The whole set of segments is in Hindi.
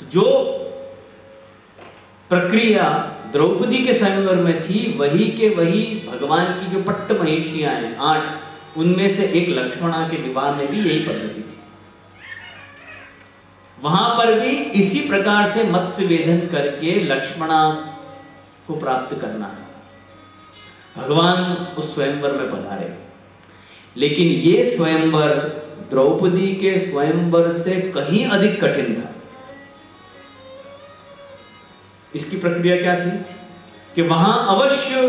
जो प्रक्रिया द्रौपदी के स्वयंवर में थी, वही के वही भगवान की जो पट्ट महिषियां हैं 8, उनमें से एक लक्ष्मणा के विवाह में भी यही पद्धति थी। वहां पर भी इसी प्रकार से मत्स्य वेधन करके लक्ष्मणा को प्राप्त करना था। भगवान उस स्वयंवर में पधारे, लेकिन ये स्वयंवर द्रौपदी के स्वयंवर से कहीं अधिक कठिन था। इसकी प्रक्रिया क्या थी कि वहां अवश्य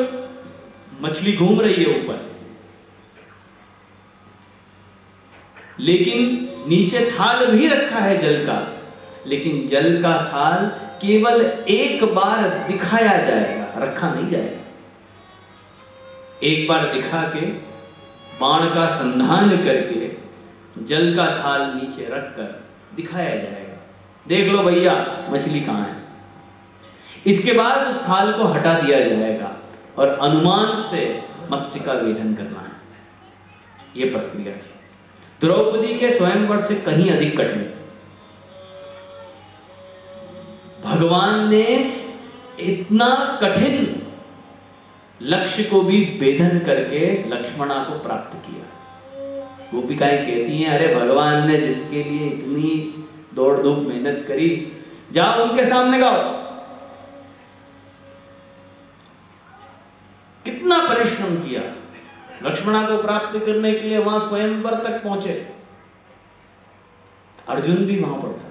मछली घूम रही है ऊपर, लेकिन नीचे थाल भी रखा है जल का, लेकिन जल का थाल केवल एक बार दिखाया जाएगा, रखा नहीं जाएगा। एक बार दिखा के बाण का संधान करके जल का थाल नीचे रखकर दिखाया जाएगा, देख लो भैया मछली कहां है। इसके बाद उस थाल को हटा दिया जाएगा और अनुमान से मत्स्य का वेधन करना है। यह प्रक्रिया थी द्रौपदी के स्वयंवर से कहीं अधिक कठिन। भगवान ने इतना कठिन लक्ष्य को भी वेधन करके लक्ष्मणा को प्राप्त किया। गोपिकाएं कहती हैं, अरे भगवान ने जिसके लिए इतनी दौड़ धूप मेहनत करी, जाओ उनके सामने गाओ। कितना परिश्रम किया, लक्ष्मणा को प्राप्त करने के लिए वहां स्वयंवर तक पहुंचे। अर्जुन भी वहां पर था।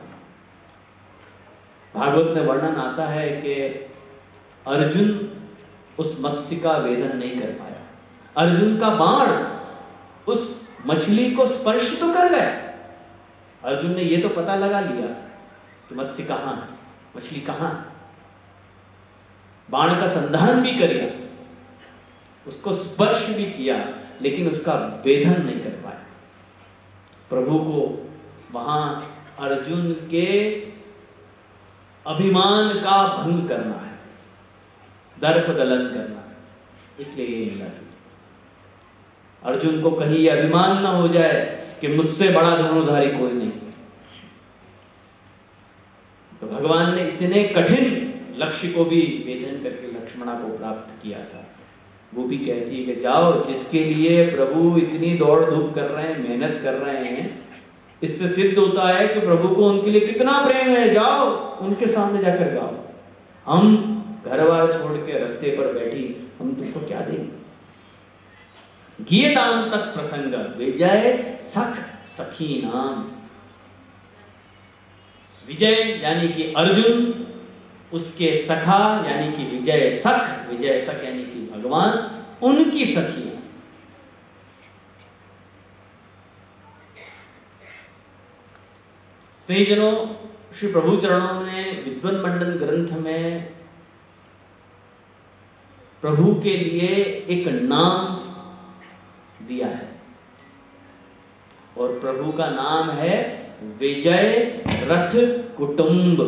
भागवत में वर्णन आता है कि अर्जुन उस मत्स्य का वेधन नहीं कर पाया। अर्जुन का बाण उस मछली को स्पर्श तो कर गया। अर्जुन ने यह तो पता लगा लिया कि मत्स्य कहां है, मछली कहां है, बाण का संधान भी कर लिया, उसको स्पर्श भी किया, लेकिन उसका वेधन नहीं कर पाया। प्रभु को वहां अर्जुन के अभिमान का भंग करना है, दर्प दलन करना है, इसलिए ये लीला थी। अर्जुन को कहीं यह अभिमान ना हो जाए कि मुझसे बड़ा धनुर्धारी कोई नहीं। तो भगवान ने इतने कठिन लक्ष्य को भी वेधन करके लक्ष्मणा को प्राप्त किया था। वो भी कहती है कि जाओ, जिसके लिए प्रभु इतनी दौड़ धूप कर रहे हैं, मेहनत कर रहे हैं, इससे सिद्ध होता है कि प्रभु को उनके लिए कितना प्रेम है। जाओ उनके सामने जाकर गाओ। हम घर बार छोड़ के रास्ते पर बैठी, हम तुमको क्या देंगे। गीताम तक प्रसंग विजय सख सखी नाम। विजय यानी कि अर्जुन, उसके सखा यानी कि विजय सख यानी कि भगवान, उनकी सखियां। स्नेहीजनों, श्री प्रभु चरणों ने विद्वन मंडल ग्रंथ में प्रभु के लिए एक नाम दिया है, और प्रभु का नाम है विजय रथ कुटुंब।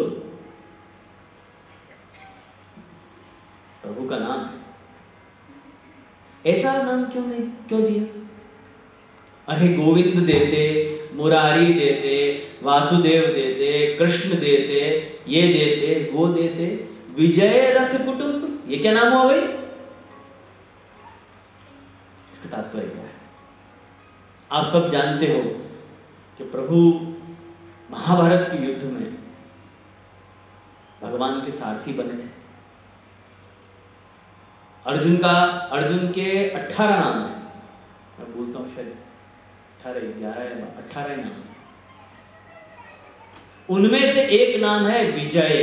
प्रभु का नाम है। ऐसा नाम क्यों दिया? अरे गोविंद देते, मुरारी देते, वासुदेव देते, कृष्ण देते, ये देते, वो देते, विजय रथ कुटुंब, ये क्या नाम हुआ भाई? इसका तात्पर्य क्या है? आप सब जानते हो कि प्रभु महाभारत के युद्ध में भगवान के सारथी बने थे। अर्जुन के 18 नाम है, मैं बोलता हूँ शायद 18 नाम। उनमें से एक नाम है विजय।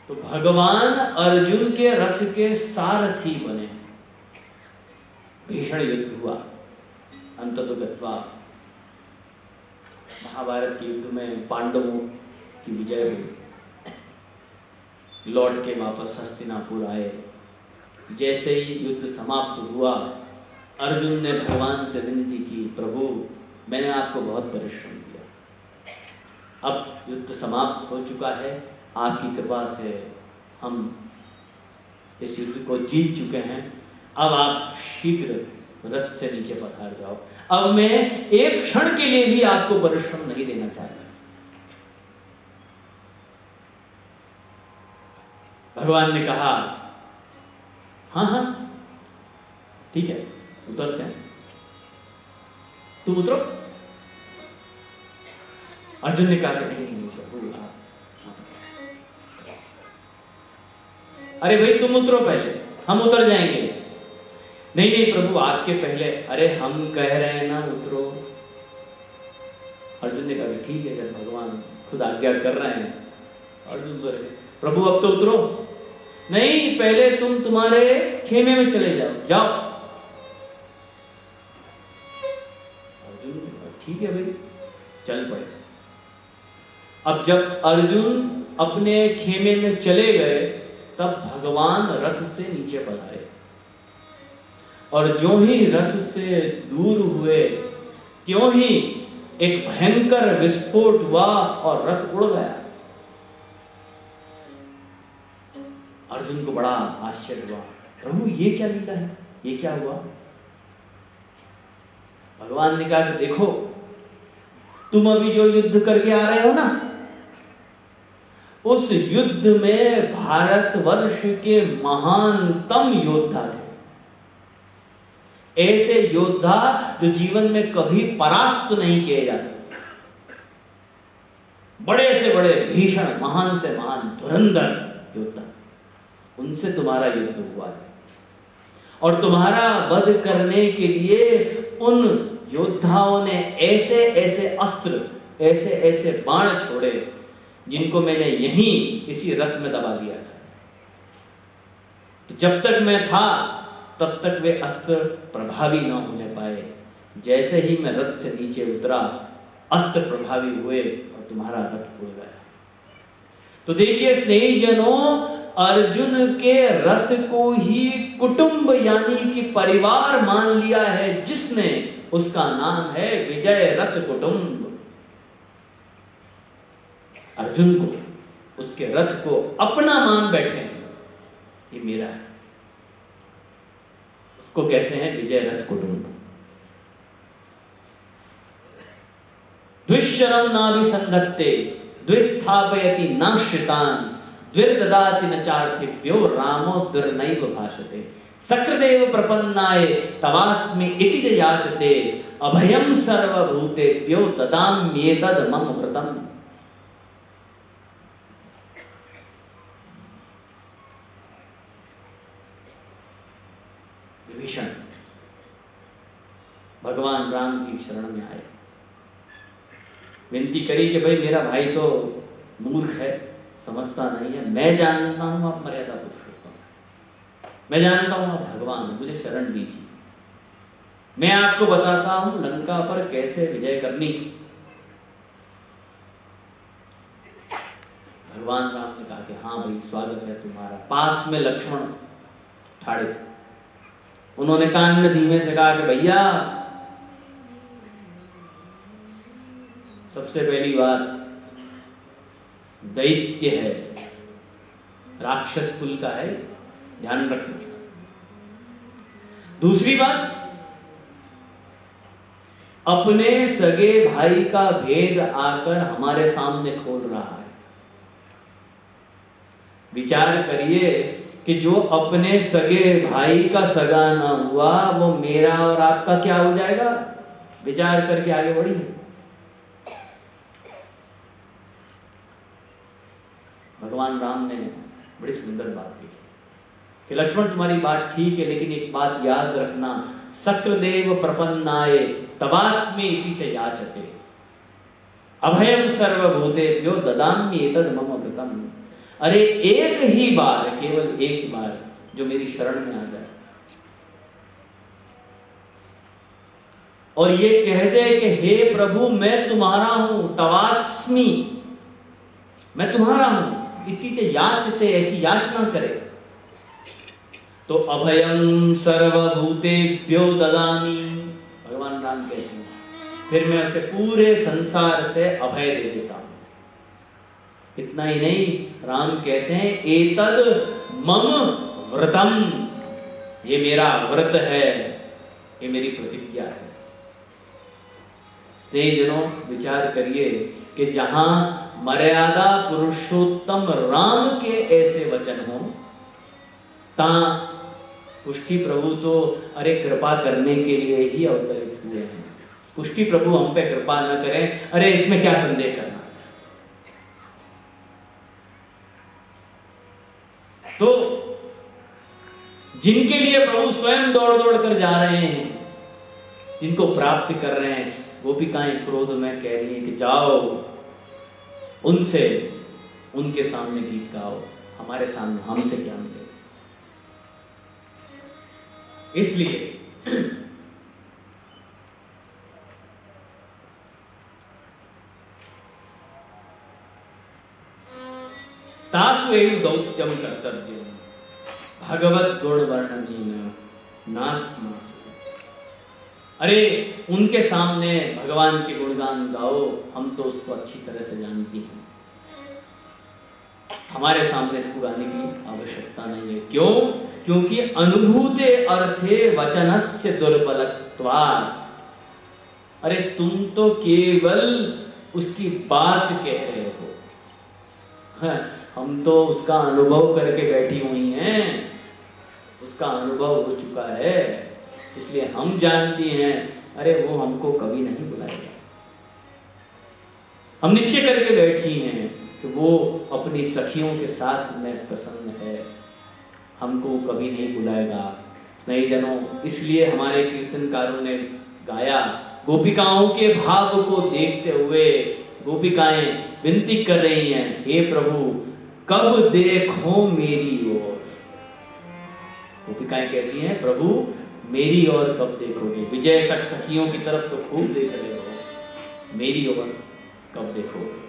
तो भगवान अर्जुन के रथ के सारथी बने। भीषण युद्ध हुआ, अंततो गत्वा महाभारत के युद्ध में पांडवों की विजय हुई। लौट के वापस हस्तिनापुर आए। जैसे ही युद्ध समाप्त हुआ, अर्जुन ने भगवान से विनती की, प्रभु मैंने आपको बहुत परिश्रम किया, अब युद्ध समाप्त हो चुका है, आपकी कृपा से हम इस युद्ध को जीत चुके हैं, अब आप शीघ्र रथ से नीचे पधार जाओ, अब मैं एक क्षण के लिए भी आपको परिश्रम नहीं देना चाहता। भगवान ने कहा हाँ हाँ ठीक है, उतरते हैं, तुम उतरो। अर्जुन ने कहा कि नहीं प्रभु आप, अरे भाई तुम उतरो पहले, हम उतर जाएंगे। नहीं नहीं प्रभु आपके पहले। अरे हम कह रहे हैं ना उतरो। अर्जुन ने कहा ठीक है, जब भगवान खुद आज्ञा कर रहे हैं। अर्जुन उतर गए। प्रभु अब तो उतरो। नहीं पहले तुम तुम्हारे खेमे में चले जाओ, जाओ। अर्जुन ठीक है भाई, चल पड़े। अब जब अर्जुन अपने खेमे में चले गए तब भगवान रथ से नीचे पधारे, और जो ही रथ से दूर हुए त्यों ही एक भयंकर विस्फोट हुआ और रथ उड़ गया। अर्जुन को बड़ा आश्चर्य हुआ, प्रभु ये क्या लीला है, ये क्या हुआ? भगवान ने कहा कि देखो तुम अभी जो युद्ध करके आ रहे हो ना, उस युद्ध में भारतवर्ष के महानतम योद्धा थे। ऐसे योद्धा जो जीवन में कभी परास्त नहीं किए जा सकते, बड़े से बड़े भीषण महान से महान धुरंधर योद्धा, उनसे तुम्हारा युद्ध हुआ है। और तुम्हारा वध करने के लिए उन योद्धाओं ने ऐसे ऐसे अस्त्र, ऐसे ऐसे बाण छोड़े जिनको मैंने यहीं इसी रथ में दबा दिया था। तो जब तक मैं था तब तक वे अस्त्र प्रभावी न होने पाए। जैसे ही मैं रथ से नीचे उतरा, अस्त्र प्रभावी हुए और तुम्हारा रथ उड़ गया। तो देखिए स्नेहीजनों, अर्जुन के रथ को ही कुटुंब यानी कि परिवार मान लिया है जिसने, उसका नाम है विजय रथ कुटुंब। अर्जुन को, उसके रथ को अपना मान बैठे, ये मेरा है, उसको कहते हैं विजय रथ कुटुंब। द्विशरम नाभिसंधत्ते द्विस्थापयति न श्रितान् द्विर्ददाति न चार्थिभ्यो रामो दुर्नैव भाषते सकृदेव प्रपन्नाय तवास्मि इति च याचते अभयं सर्वभूतेभ्यो ददाम्येतद् मम व्रतम्। विभीषण भगवान राम की शरण में आए, विनती करी कि भाई मेरा भाई तो मूर्ख है, समझता नहीं है, मैं जानता हूं आप मर्यादा पुरुषोत्तम, मैं जानता हूं आप भगवान, मुझे शरण दीजिए, मैं आपको बताता हूं लंका पर कैसे विजय करनी। भगवान राम ने कहा कि हाँ भाई स्वागत है तुम्हारा। पास में लक्ष्मण ठाड़े, उन्होंने कान में धीमे से कहा कि भैया सबसे पहली बात दैत्य है, राक्षस कुल का है, ध्यान रखना। दूसरी बात, अपने सगे भाई का भेद आकर हमारे सामने खोल रहा है। विचार करिए कि जो अपने सगे भाई का सगा ना हुआ वो मेरा और आपका क्या हो जाएगा? विचार करके आगे बढ़िए। भगवान राम ने बड़ी सुंदर बात की कि लक्ष्मण तुम्हारी बात ठीक है, लेकिन एक बात याद रखना, सक्रदेव प्रपन्नाय तवास्मि इति च याचते अभयं सर्वभूतेभ्यो ददाम्येतद् मम व्रतम्। अरे एक ही बार, केवल एक बार जो मेरी शरण में आ जाए और ये कह दे कि हे प्रभु मैं तुम्हारा हूं, तवास्मि, मैं तुम्हारा हूं, इति च याचते, ऐसी याचना करे, तो अभयं सर्वभूतेभ्यो ददामि। भगवान राम कहते हैं फिर मैं उसे पूरे संसार से अभय दे देता हूं। इतना ही नहीं, राम कहते हैं एतद् मम व्रतम, ये मेरा व्रत है, ये मेरी प्रतिज्ञा है। स्नेहीजनों, विचार करिए कि जहां मर्यादा पुरुषोत्तम राम के ऐसे वचन हो, ता पुष्टि प्रभु तो अरे कृपा करने के लिए ही अवतरित हुए हैं। पुष्टि प्रभु हम पे कृपा न करें, अरे इसमें क्या संदेह करना। तो जिनके लिए प्रभु स्वयं दौड़ दौड़ कर जा रहे हैं, जिनको प्राप्त कर रहे हैं, गोपिकाएं क्रोध में कह रही हैं कि जाओ उनसे, उनके सामने गीत गाओ, हमारे सामने हमसे क्या मिलेगा। इसलिए तासु एव दौत्यम कर्तव्यम भगवत गुण वर्णनीय नास्मासु। अरे उनके सामने भगवान के गुणगान गाओ, हम तो उसको अच्छी तरह से जानती हैं, हमारे सामने इसको गाने की आवश्यकता नहीं है। क्यों? क्योंकि अनुभूते अर्थे वचनस्य दुर्बलत्वात्। अरे तुम तो केवल उसकी बात कह रहे हो, हम तो उसका अनुभव करके बैठी हुई हैं, उसका अनुभव हो चुका है, इसलिए हम जानती हैं अरे वो हमको कभी नहीं बुलाएगा। हम निश्चय करके बैठी हैं कि वो अपनी सखियों के साथ में प्रसन्न है, हमको कभी नहीं बुलाएगा। स्नेहीजनों, इसलिए हमारे कीर्तनकारों ने गाया, गोपिकाओं के भाव को देखते हुए गोपिकाएं विनती कर रही हैं, हे प्रभु कब देखो मेरी ओर। गोपिकाएं कहती हैं, प्रभु मेरी ओर कब देखोगे? विजय सखियों की तरफ तो खूब देख रहे हो, मेरी ओर कब देखोगे?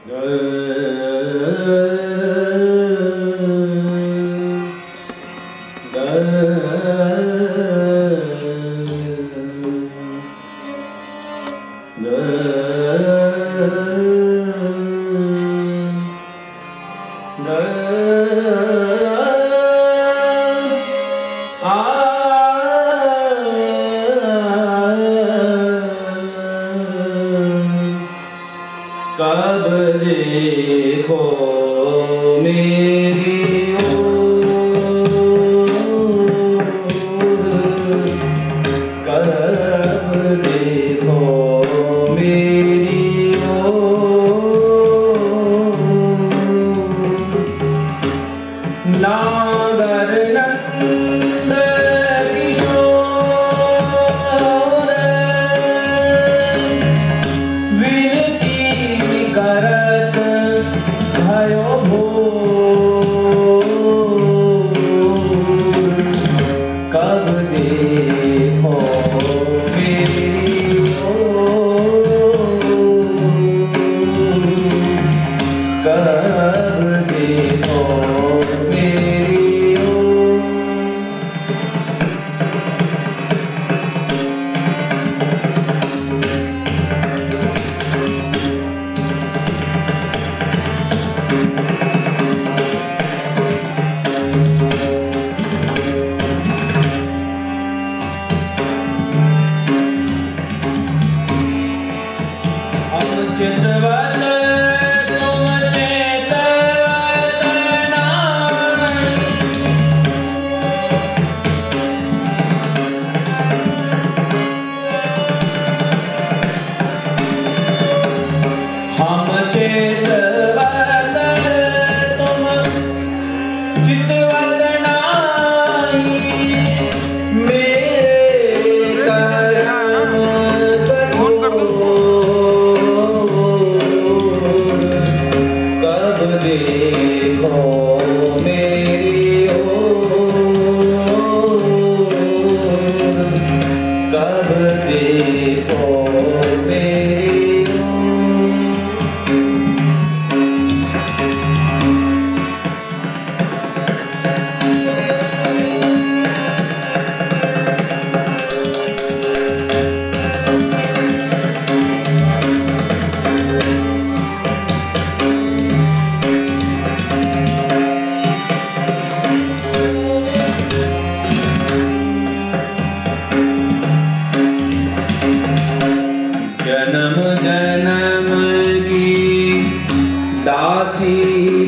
दासी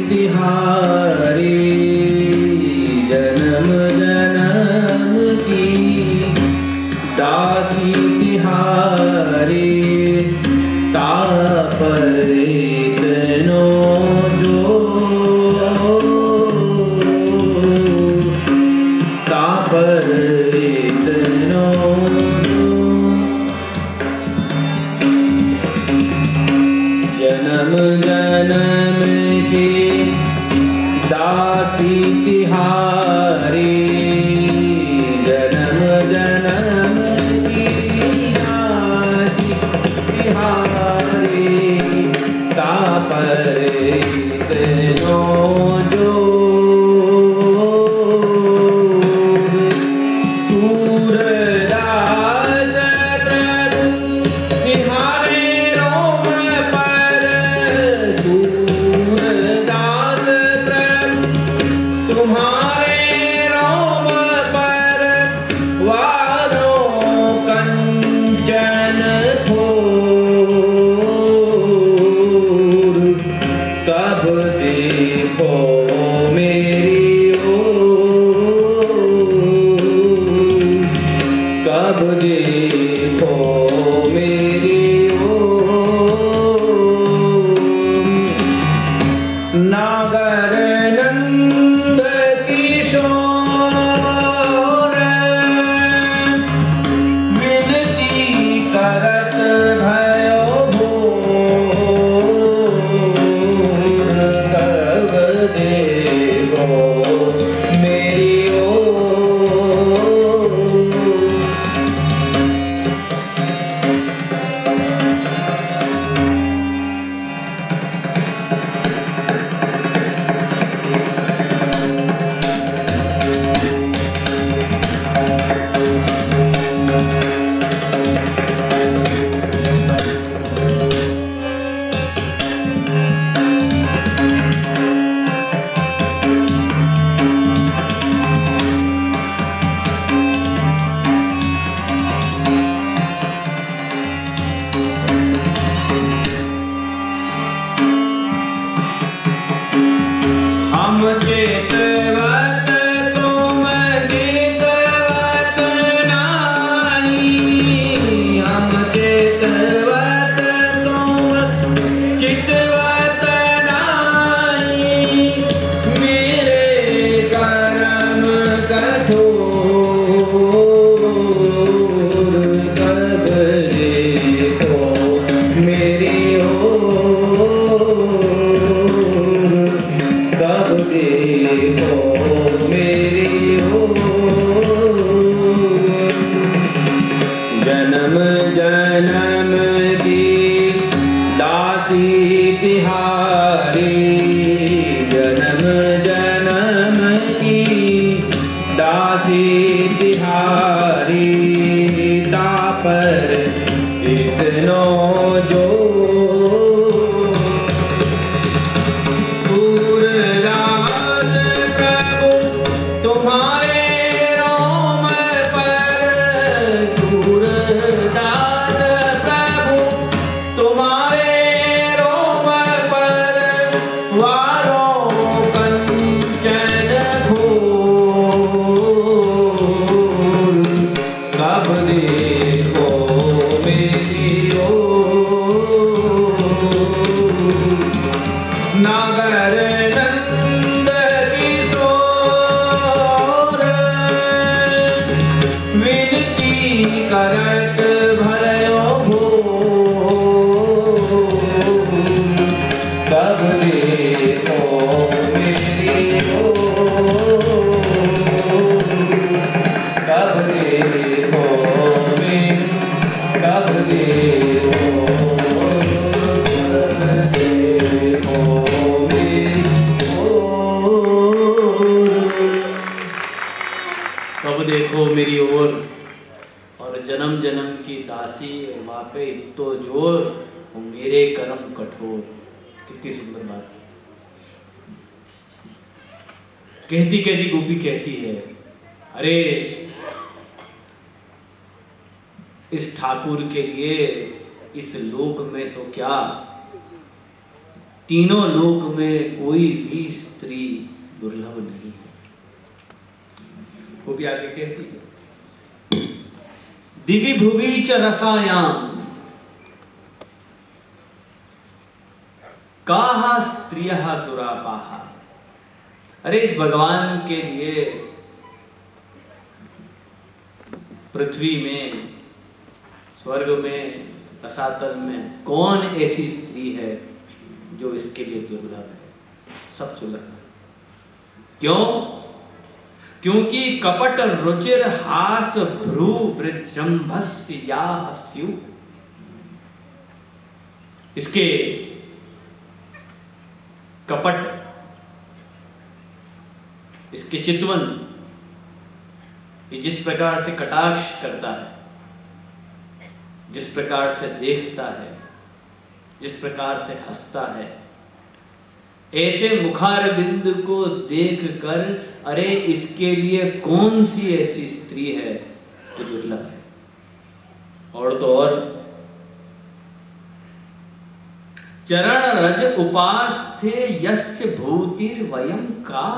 तिहारी जन्म जन्म की, दासी तिहारी तापर इतनो जो, तापर इतनो जो। जन्म जन्म की दासी तिहारी, जन्म जन्म की दासी तिहारी तापर इतनो जो। सूरदास प्रभु तिहारे रोम पर, सूरदास प्रभु तुम्हारे रोम पर वारो कंचन घोर, कब देखो मेरी ओर, कब देखो मेरी ओर। नागर नंद किशोर विनती करत भयो भोर, कब देखो मेरी ओर। हम चेतवत तुम चेतवत नाही, हम चेतवत तुम चितवत नाही। मेरे कर्म कठोर, कब देखो मेरी ओर, कब देखो मेरी ओर। जन्म जन्म की दासी तिहारी, जन्म जन्म की दासी तिहारी तापर इतनो जो। सूरदास प्रभु तुम्हारे रोम पर, सूरदास प्रभु तुम्हारे रोम पर वारो कंचन घोर, कब देखो मेरी ओर। नागर नंद किशोर विनती करत भयो भोर, कब देखो मेरी ओर, कब देखो मेरी, कब देखो कब देखो मेरी ओर। और जन्म जन्म की दासी वापे तो जोर, मेरे कर्म कठोर। कितनी सुंदर बात। कहती कहती गोपी कहती है, अरे इस ठाकुर के लिए इस लोक में तो क्या, तीनों लोक में कोई भी स्त्री दुर्लभ नहीं है। वो भी आगे कहती है, दिवि भुवि च रसायाम काहा स्त्रियः दुरापाहा। अरे इस भगवान के लिए पृथ्वी में, स्वर्ग में, रसातल में कौन ऐसी स्त्री है जो इसके लिए दुर्लभ है? सब सुलभ है। क्यों? क्योंकि कपट रुचिर हास भ्रू वृजंभस्य या स्यु। इसके कपट, इसके चितवन, ये जिस प्रकार से कटाक्ष करता है, जिस प्रकार से देखता है, जिस प्रकार से हंसता है, ऐसे मुखार बिंदु को देखकर अरे इसके लिए कौन सी ऐसी स्त्री है जो दुर्लभ है? और तो और चरण रज उपास्थे यस्य भूतिर वयम का।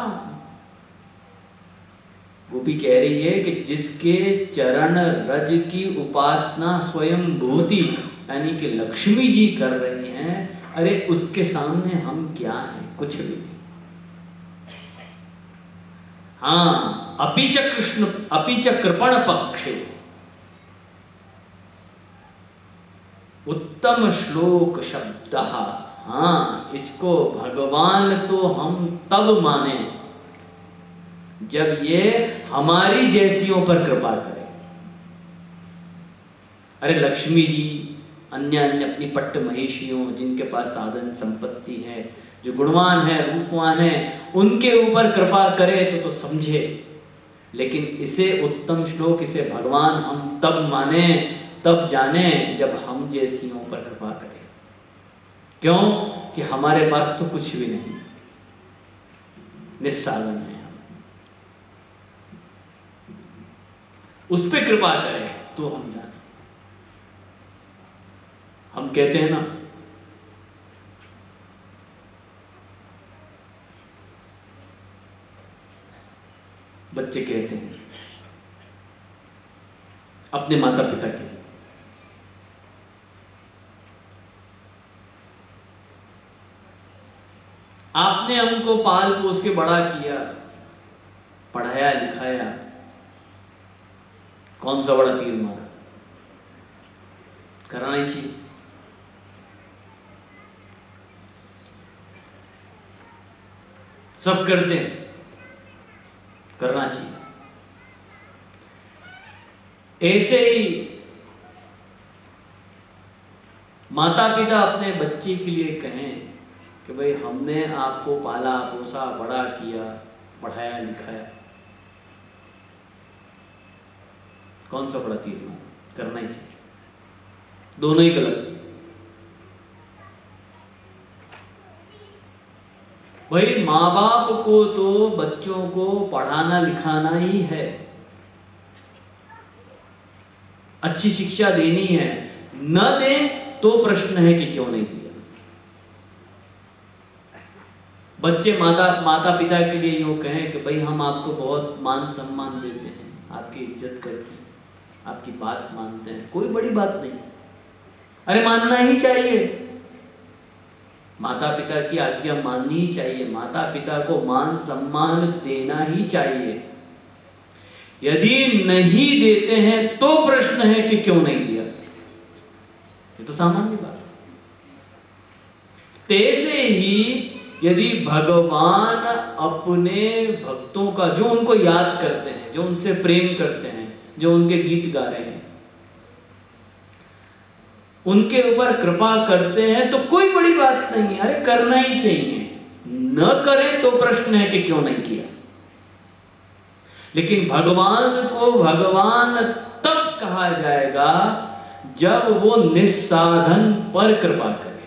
गोपी कह रही है कि जिसके चरण रज की उपासना स्वयं भूति यानी कि लक्ष्मी जी कर रही हैं, अरे उसके सामने हम क्या हैं? कुछ भी नहीं। हाँ, अपि च कृष्ण अपि च कृपण पक्षे उत्तम श्लोक शब्दः। हाँ, इसको भगवान तो हम तब माने जब ये हमारी जैसियों पर कृपा करे। अरे लक्ष्मी जी अन्य अन्य अपनी पट्ट महिषियों, जिनके पास साधन संपत्ति है, जो गुणवान है, रूपवान है, उनके ऊपर कृपा करे तो समझे। लेकिन इसे उत्तम श्लोक, इसे भगवान हम तब माने, तब जाने जब हम जैसियों पर कृपा करें। क्यों? कि हमारे पास तो कुछ भी नहीं, निस्साधन है। उस पे कृपा करें तो हम जाने। हम कहते हैं ना, बच्चे कहते हैं अपने माता पिता के, आपने हमको पाल पोस के बड़ा किया, पढ़ाया लिखाया, कौन सा बड़ा तीर मारा? करना ही चाहिए। सब करते हैं, करना चाहिए। ऐसे ही माता पिता अपने बच्चे के लिए कहें कि भाई हमने आपको पाला पोसा, बड़ा किया, पढ़ाया लिखाया, कौन सा बड़ा तीर मारा? करना ही चाहिए। दोनों ही गलत। भाई माँ बाप को तो बच्चों को पढ़ाना लिखाना ही है, अच्छी शिक्षा देनी है। न दे तो प्रश्न है कि क्यों नहीं दिया। बच्चे माता पिता के लिए यूं कहें कि भाई हम आपको बहुत मान सम्मान देते हैं, आपकी इज्जत करते हैं, आपकी बात मानते हैं, कोई बड़ी बात नहीं। अरे मानना ही चाहिए, माता पिता की आज्ञा माननी ही चाहिए, माता पिता को मान सम्मान देना ही चाहिए। यदि नहीं देते हैं तो प्रश्न है कि क्यों नहीं दिया। ये तो सामान्य बात है। तैसे ही यदि भगवान अपने भक्तों का, जो उनको याद करते हैं, जो उनसे प्रेम करते हैं, जो उनके गीत गा रहे हैं, उनके ऊपर कृपा करते हैं तो कोई बड़ी बात नहीं है। अरे करना ही चाहिए। न करें तो प्रश्न है कि क्यों नहीं किया। लेकिन भगवान को भगवान तब कहा जाएगा जब वो निस्साधन पर कृपा करे।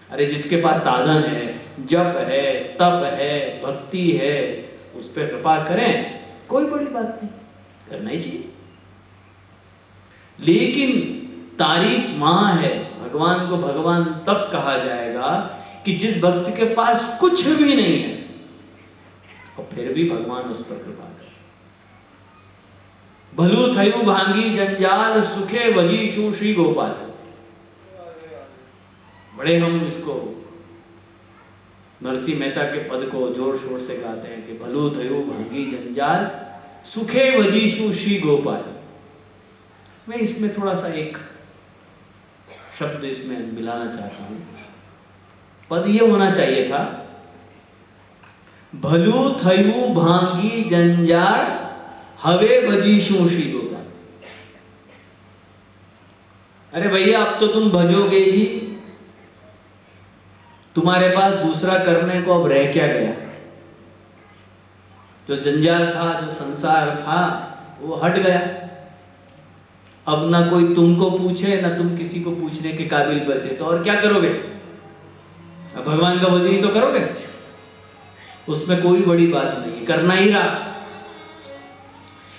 अरे जिसके पास साधन है, जप है, तप है, भक्ति है, उस पर कृपा करें, कोई बड़ी बात नहीं, करना ही चाहिए। लेकिन तारीफ वहां है भगवान को भगवान तब कहा जाएगा कि जिस भक्त के पास कुछ भी नहीं है और फिर भी भगवान उस पर कृपा करे। भलू थयु भांगी जंजाल सुखे वजीशु श्री गोपाल। बड़े हम इसको नरसिंह मेहता के पद को जोर शोर से गाते हैं कि भलू थयु भांगी जंजाल सुखे वजीशु श्री गोपाल। मैं इसमें थोड़ा सा एक शब्द इसमें मिलाना चाहता हूं। पद ये होना चाहिए था, भलू थयु भांगी जंजाल हवे वजीशु श्री गोपाल। अरे भैया अब तो तुम भजोगे ही, तुम्हारे पास दूसरा करने को अब रह क्या गया। जो जंजाल था, जो संसार था, वो हट गया। अब ना कोई तुमको पूछे ना तुम किसी को पूछने के काबिल बचे, तो और क्या करोगे। अब भगवान का भजन ही तो करोगे, उसमें कोई बड़ी बात नहीं, करना ही रहा।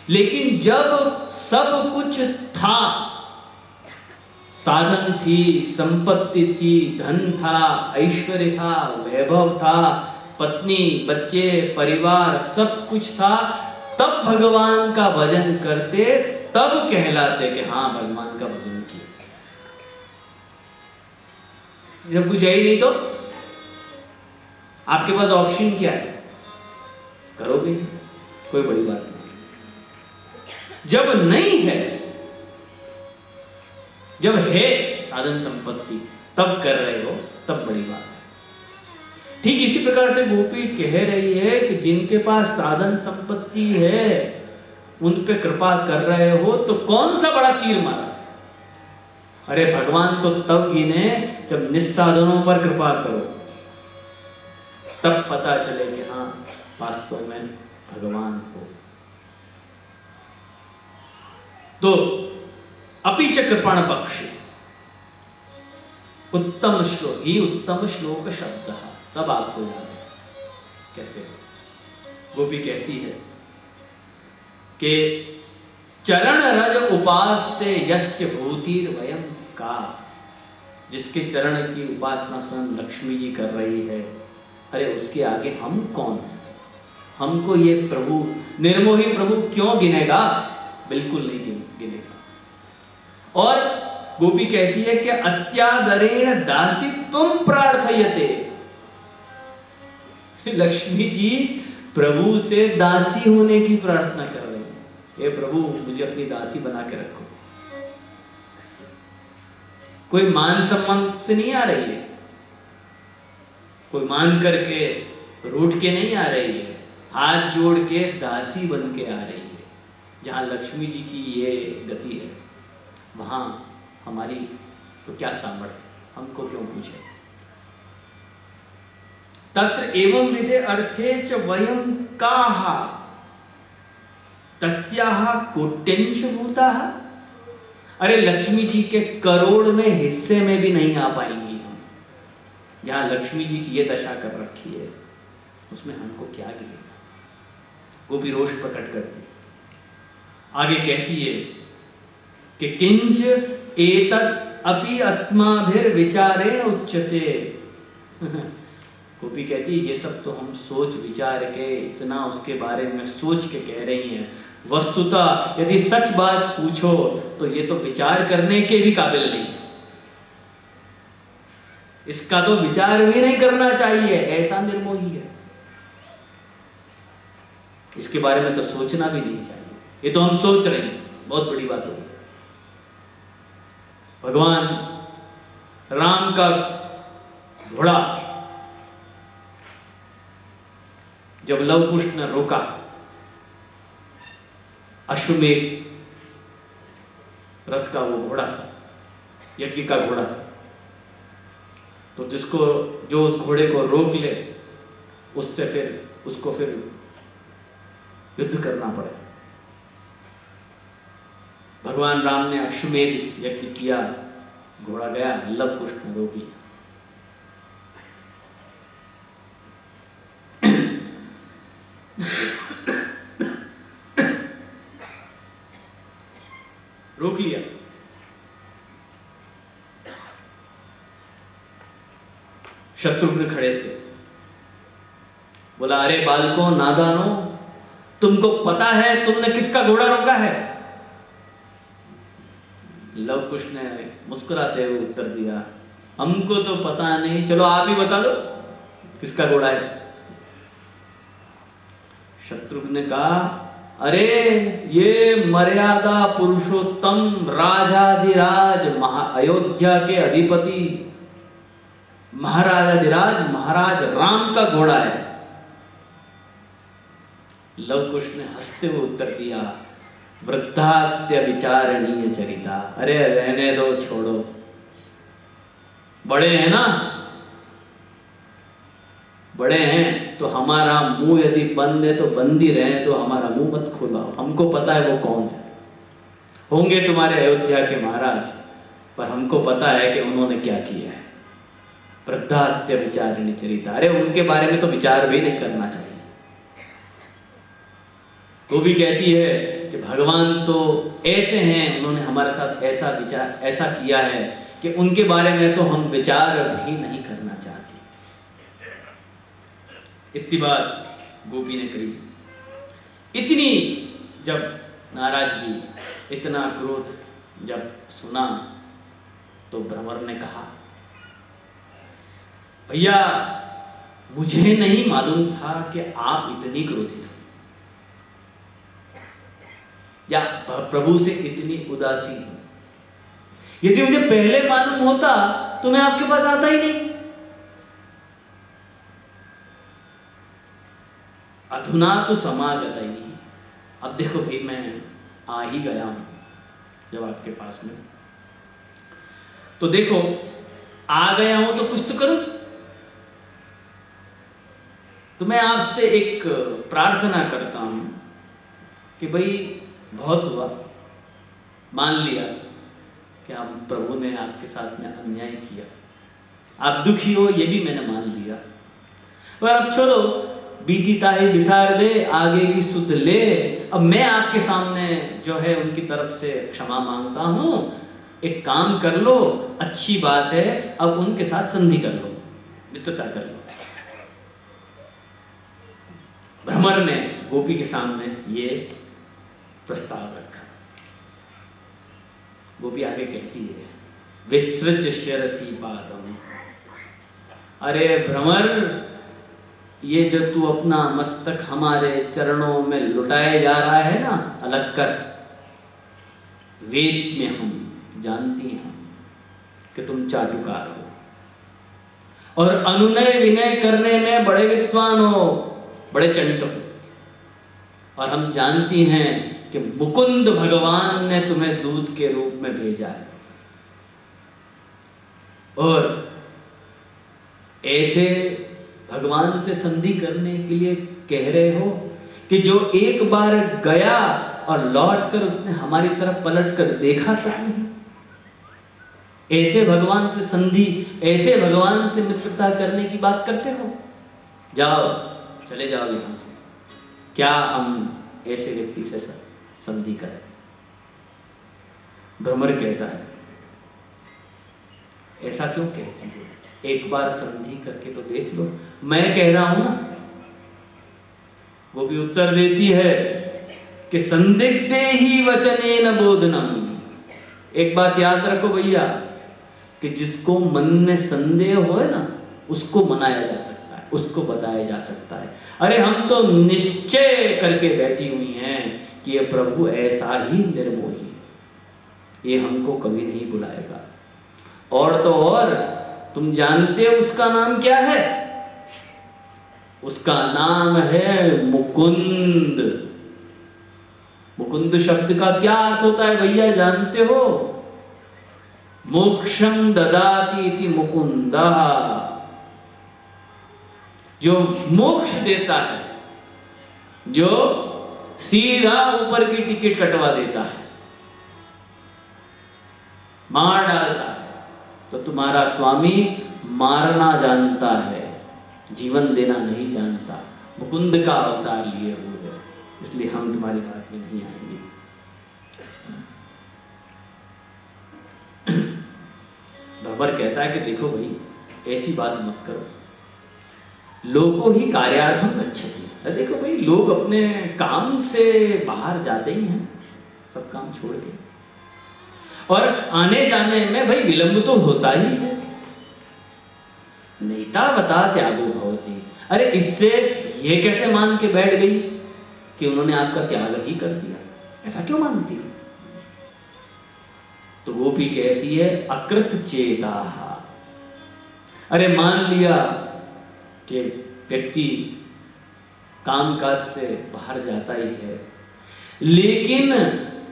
लेकिन जब सब कुछ था, साधन थी, संपत्ति थी, धन था, ऐश्वर्य था, वैभव था, पत्नी, बच्चे, परिवार, सब कुछ था, तब भगवान का भजन करते, तब कहलाते कि हाँ भगवान का भजन किया। जब कुछ है ही नहीं तो आपके पास ऑप्शन क्या है, करोगे, कोई बड़ी बात नहीं। जब नहीं है, जब है साधन संपत्ति, तब कर रहे हो, तब बड़ी बात है। ठीक इसी प्रकार से गोपी कह रही है कि जिनके पास साधन संपत्ति है उन पे कृपा कर रहे हो तो कौन सा बड़ा तीर मारा। अरे भगवान तो तब गिने जब निस्साधनों पर कृपा करो, तब पता चले कि हाँ वास्तव में भगवान हो। तो अपीच कृपण पक्षी उत्तम श्लोक ही उत्तम श्लोक शब्द, तब आपको याद है कैसे। गोपी कहती है कि चरण रज उपासते यस्य भूतिर वयम का, जिसके चरण की उपासना स्वयं लक्ष्मी जी कर रही है, अरे उसके आगे हम कौन है। हमको ये प्रभु निर्मोही प्रभु क्यों गिनेगा, बिल्कुल नहीं गिनेगा। और गोपी कहती है कि अत्यादरेण दासी तुम प्रार्थयते, लक्ष्मी जी प्रभु से दासी होने की प्रार्थना कर रहे हैं। हे प्रभु मुझे अपनी दासी बना के रखो। कोई मान सम्मान से नहीं आ रही है, कोई मान करके रूठ के नहीं आ रही है, हाथ जोड़ के दासी बन के आ रही है। जहां लक्ष्मी जी की ये गति है वहां हमारी तो क्या सामर्थ्य, हमको क्यों पूछे। तत्र एवं विधे अर्थे च वयं काः तस्याः कोट्यंश भूताः। अरे लक्ष्मी जी के करोड़ में हिस्से में भी नहीं आ पाएंगी हम। जहां लक्ष्मी जी की ये दशा कर रखी है उसमें हमको क्या गिरेगा। गोपी रोष प्रकट करती है, आगे कहती है कि किंच एतत् अपि अस्माभिर विचारेण उच्यते। गोपी कहती है ये सब तो हम सोच विचार के इतना उसके बारे में सोच के कह रही हैं, वस्तुतः यदि सच बात पूछो तो ये तो विचार करने के भी काबिल नहीं, इसका तो विचार भी नहीं करना चाहिए, ऐसा निर्मोही है। इसके बारे में तो सोचना भी नहीं चाहिए, ये तो हम सोच रहे हैं, बहुत बड़ी बात होगी। भगवान राम का घोड़ा जब लव कुश ने रोका, अश्वमेध रथ का वो घोड़ा था, यज्ञ का घोड़ा था, तो जिसको जो उस घोड़े को रोक ले उससे फिर उसको फिर युद्ध करना पड़े। भगवान राम ने अश्वमेध यज्ञ किया, घोड़ा गया, लव कुश ने रोक लिया। रोक लिया। शत्रुघ्न खड़े थे। बोला, अरे बालकों, नादानो, तुमको पता है तुमने किसका घोड़ा रोका है? लव कुश ने मुस्कुराते हुए उत्तर दिया, हमको तो पता नहीं, चलो आप ही बता दो किसका घोड़ा है। शत्रुघ्न ने कहा, अरे ये मर्यादा पुरुषोत्तम राजाधिराज अयोध्या के अधिपति महाराजाधिराज महाराज राम का घोड़ा है। लव कुश ने हंसते हुए उत्तर दिया, वृद्धास्त्य विचारणीय चरिता। अरे रहने दो, छोड़ो, बड़े हैं ना, बड़े हैं तो हमारा मुंह यदि बंद है तो बंद ही रहे, तो हमारा मुंह मत खोलाओ, हमको पता है वो कौन है। होंगे तुम्हारे अयोध्या के महाराज, पर हमको पता है कि उन्होंने क्या किया है। वृद्धास्त्य विचारणीय चरिता, अरे उनके बारे में तो विचार भी नहीं करना चाहिए। वो भी कहती है कि भगवान तो ऐसे हैं, उन्होंने हमारे साथ ऐसा विचार ऐसा किया है कि उनके बारे में तो हम विचार भी नहीं करना चाहते। इतनी बात गोपी ने कही। इतनी जब नाराजगी, इतना क्रोध जब सुना तो भ्रमर ने कहा, भैया मुझे नहीं मालूम था कि आप इतनी क्रोधित हो या प्रभु से इतनी उदासीन हो। यदि मुझे पहले मालूम होता तो मैं आपके पास आता ही नहीं। अधुना तो समागत ही नहीं। अब देखो भाई, मैं आ ही गया हूं जब आपके पास में, तो देखो आ गया हूं तो कुछ तो करो। तो मैं आपसे एक प्रार्थना करता हूं कि भाई बहुत हुआ, मान लिया कि आप प्रभु ने आपके साथ में अन्याय किया, आप दुखी हो ये भी मैंने मान लिया, पर अब छोड़ो, बीती तारीख विसार दे, आगे की सुध ले। अब मैं आपके सामने जो है उनकी तरफ से क्षमा मांगता हूं, एक काम कर लो, अच्छी बात है, अब उनके साथ संधि कर लो, मित्रता कर लो। भ्रमर ने गोपी के सामने ये प्रस्ताव रखा। गोपी आगे कहती है, विसृज शिरसि पादम। अरे भ्रमर, ये जो तू अपना मस्तक हमारे चरणों में लुटाए जा रहा है ना, अलग कर। वेद में हम जानती हैं कि तुम चाटुकार हो और अनुनय विनय करने में बड़े विद्वान हो, बड़े चंट हो, और हम जानती हैं कि मुकुंद भगवान ने तुम्हें दूत के रूप में भेजा है, और ऐसे भगवान से संधि करने के लिए कह रहे हो कि जो एक बार गया और लौटकर उसने हमारी तरफ पलट कर देखा तक नहीं। ऐसे भगवान से संधि, ऐसे भगवान से मित्रता करने की बात करते हो? जाओ, चले जाओ यहां से। क्या हम ऐसे व्यक्ति से संधि करें? भ्रमर कहता है, ऐसा क्यों कहती हो? एक बार संधि करके तो देख लो, मैं कह रहा हूं ना। वो भी उत्तर देती है कि संदिग्धे ही वचनेन बोधनम। एक बात याद रखो भैया, कि जिसको मन में संदेह हो ना, उसको मनाया जा सकता है, उसको बताया जा सकता है। अरे हम तो निश्चय करके बैठी हुई हैं कि ये प्रभु ऐसा ही निर्मोही, ये हमको कभी नहीं बुलाएगा। और तो और तुम जानते हो उसका नाम क्या है? उसका नाम है मुकुंद। मुकुंद शब्द का क्या अर्थ होता है भैया, जानते हो? मोक्षम ददाति इति मुकुंदा, जो मोक्ष देता है, जो सीधा ऊपर की टिकट कटवा देता है, मार डालता है। तो तुम्हारा स्वामी मारना जानता है, जीवन देना नहीं जानता, मुकुंद का अवतार लिए हुए है, इसलिए हम तुम्हारी बात में नहीं आएंगे। भ्रमर कहता है कि देखो भाई, ऐसी बात मत करो। लोको ही कार्यार्थम गच्छति। देखो भाई, लोग अपने काम से बाहर जाते ही हैं, सब काम छोड़ के, और आने जाने में भाई विलंब तो होता ही है। नेता बता त्यागो भवति। अरे इससे ये कैसे मान के बैठ गई कि उन्होंने आपका त्याग ही कर दिया? ऐसा क्यों मानती है? तो गोपी कहती है अकृत चेता। अरे मान लिया कि व्यक्ति कामकाज से बाहर जाता ही है, लेकिन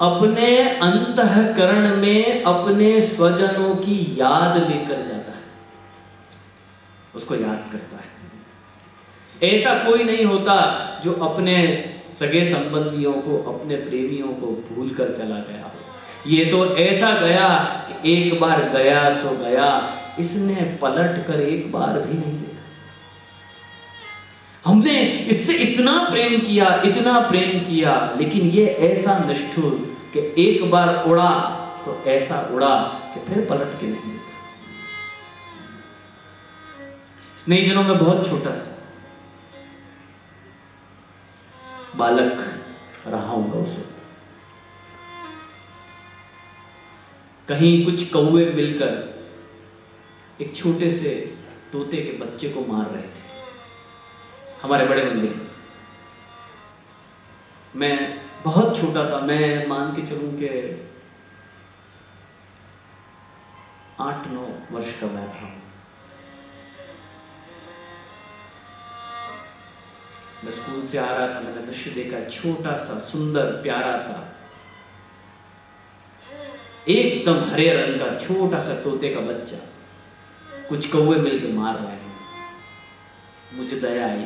अपने अंतःकरण में अपने स्वजनों की याद लेकर जाता है, उसको याद करता है। ऐसा कोई नहीं होता जो अपने सगे संबंधियों को, अपने प्रेमियों को भूल कर चला गया हो। ये तो ऐसा गया कि एक बार गया सो गया, इसने पलट कर एक बार भी नहीं देखा। हमने इससे इतना प्रेम किया, इतना प्रेम किया, लेकिन ये ऐसा निष्ठुर कि एक बार उड़ा तो ऐसा उड़ा कि फिर पलट के नहीं देखा। स्नेहीजनों में बहुत छोटा था बालक रहा हूंगा उस वक्त। कहीं कुछ कौवे मिलकर एक छोटे से तोते के बच्चे को मार रहे थे हमारे बड़े मंदिर में। मैं बहुत छोटा था, मैं मान के चलूं कि 8-9 वर्ष का मैं था। मैं स्कूल से आ रहा था, मैंने दृश्य देखा, छोटा सा सुंदर प्यारा सा एकदम हरे रंग का छोटा सा तोते का बच्चा कुछ कौवे मिलकर मार रहे हैं। मुझे दया आई,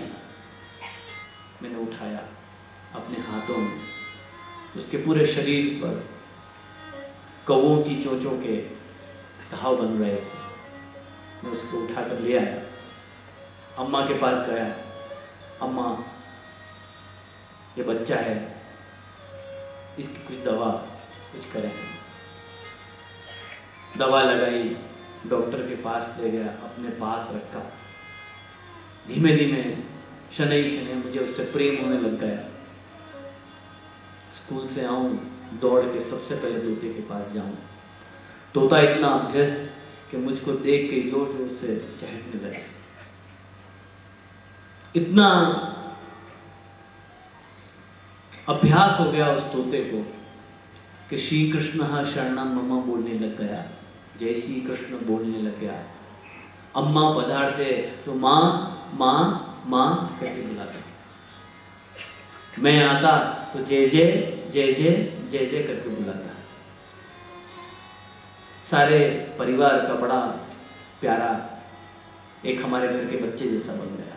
मैंने उठाया अपने हाथों में, उसके पूरे शरीर पर कौवों की चोंचों के घाव बन रहे थे। मैं उसको उठाकर ले आया, अम्मा के पास गया। अम्मा, ये बच्चा है, इसकी कुछ दवा कुछ करें। दवा लगाई, डॉक्टर के पास ले गया, अपने पास रखा। धीमे धीमे शनैः शनैः मुझे उससे प्रेम होने लग गया। स्कूल से आऊं, दौड़ के सबसे पहले तोते के पास जाऊं। तोता इतना अभ्यस्त कि मुझको देख के जोर जोर से चहकने लगा। इतना अभ्यास हो गया उस तोते को कि श्री कृष्ण शरणम मम बोलने लग गया, जय श्री कृष्ण बोलने लग गया। अम्मा पधारते तो माँ माँ माँ करके बुलाता, मैं आता तो जय जय जय जय जय जय करके बुलाता। सारे परिवार का बड़ा प्यारा एक हमारे घर के बच्चे जैसा बन गया।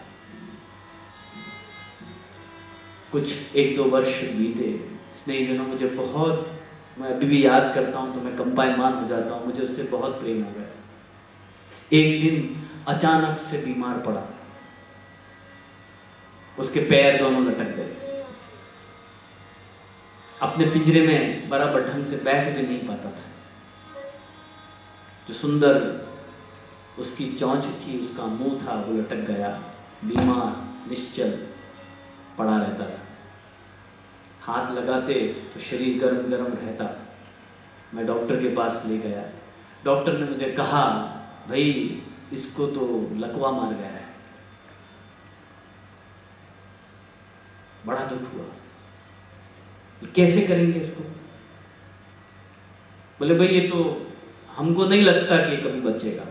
कुछ 1-2 वर्ष बीते, स्नेहीजनों मुझे बहुत, मैं अभी भी याद करता हूँ तो मैं कंपायमान हो जाता हूँ, मुझे उससे बहुत प्रेम हो गया। एक दिन अचानक से बीमार पड़ा, उसके पैर दोनों लटक गए, अपने पिंजरे में बराबर ढंग से बैठ भी नहीं पाता था। जो सुंदर उसकी चोंच थी, उसका मुंह था, वो लटक गया, बीमार निश्चल पड़ा रहता था। हाथ लगाते तो शरीर गर्म गर्म रहता। मैं डॉक्टर के पास ले गया। डॉक्टर ने मुझे कहा, भाई इसको तो लकवा मार गया है। बड़ा दुख हुआ, कैसे करेंगे इसको? बोले भाई ये तो हमको नहीं लगता कि कभी बचेगा,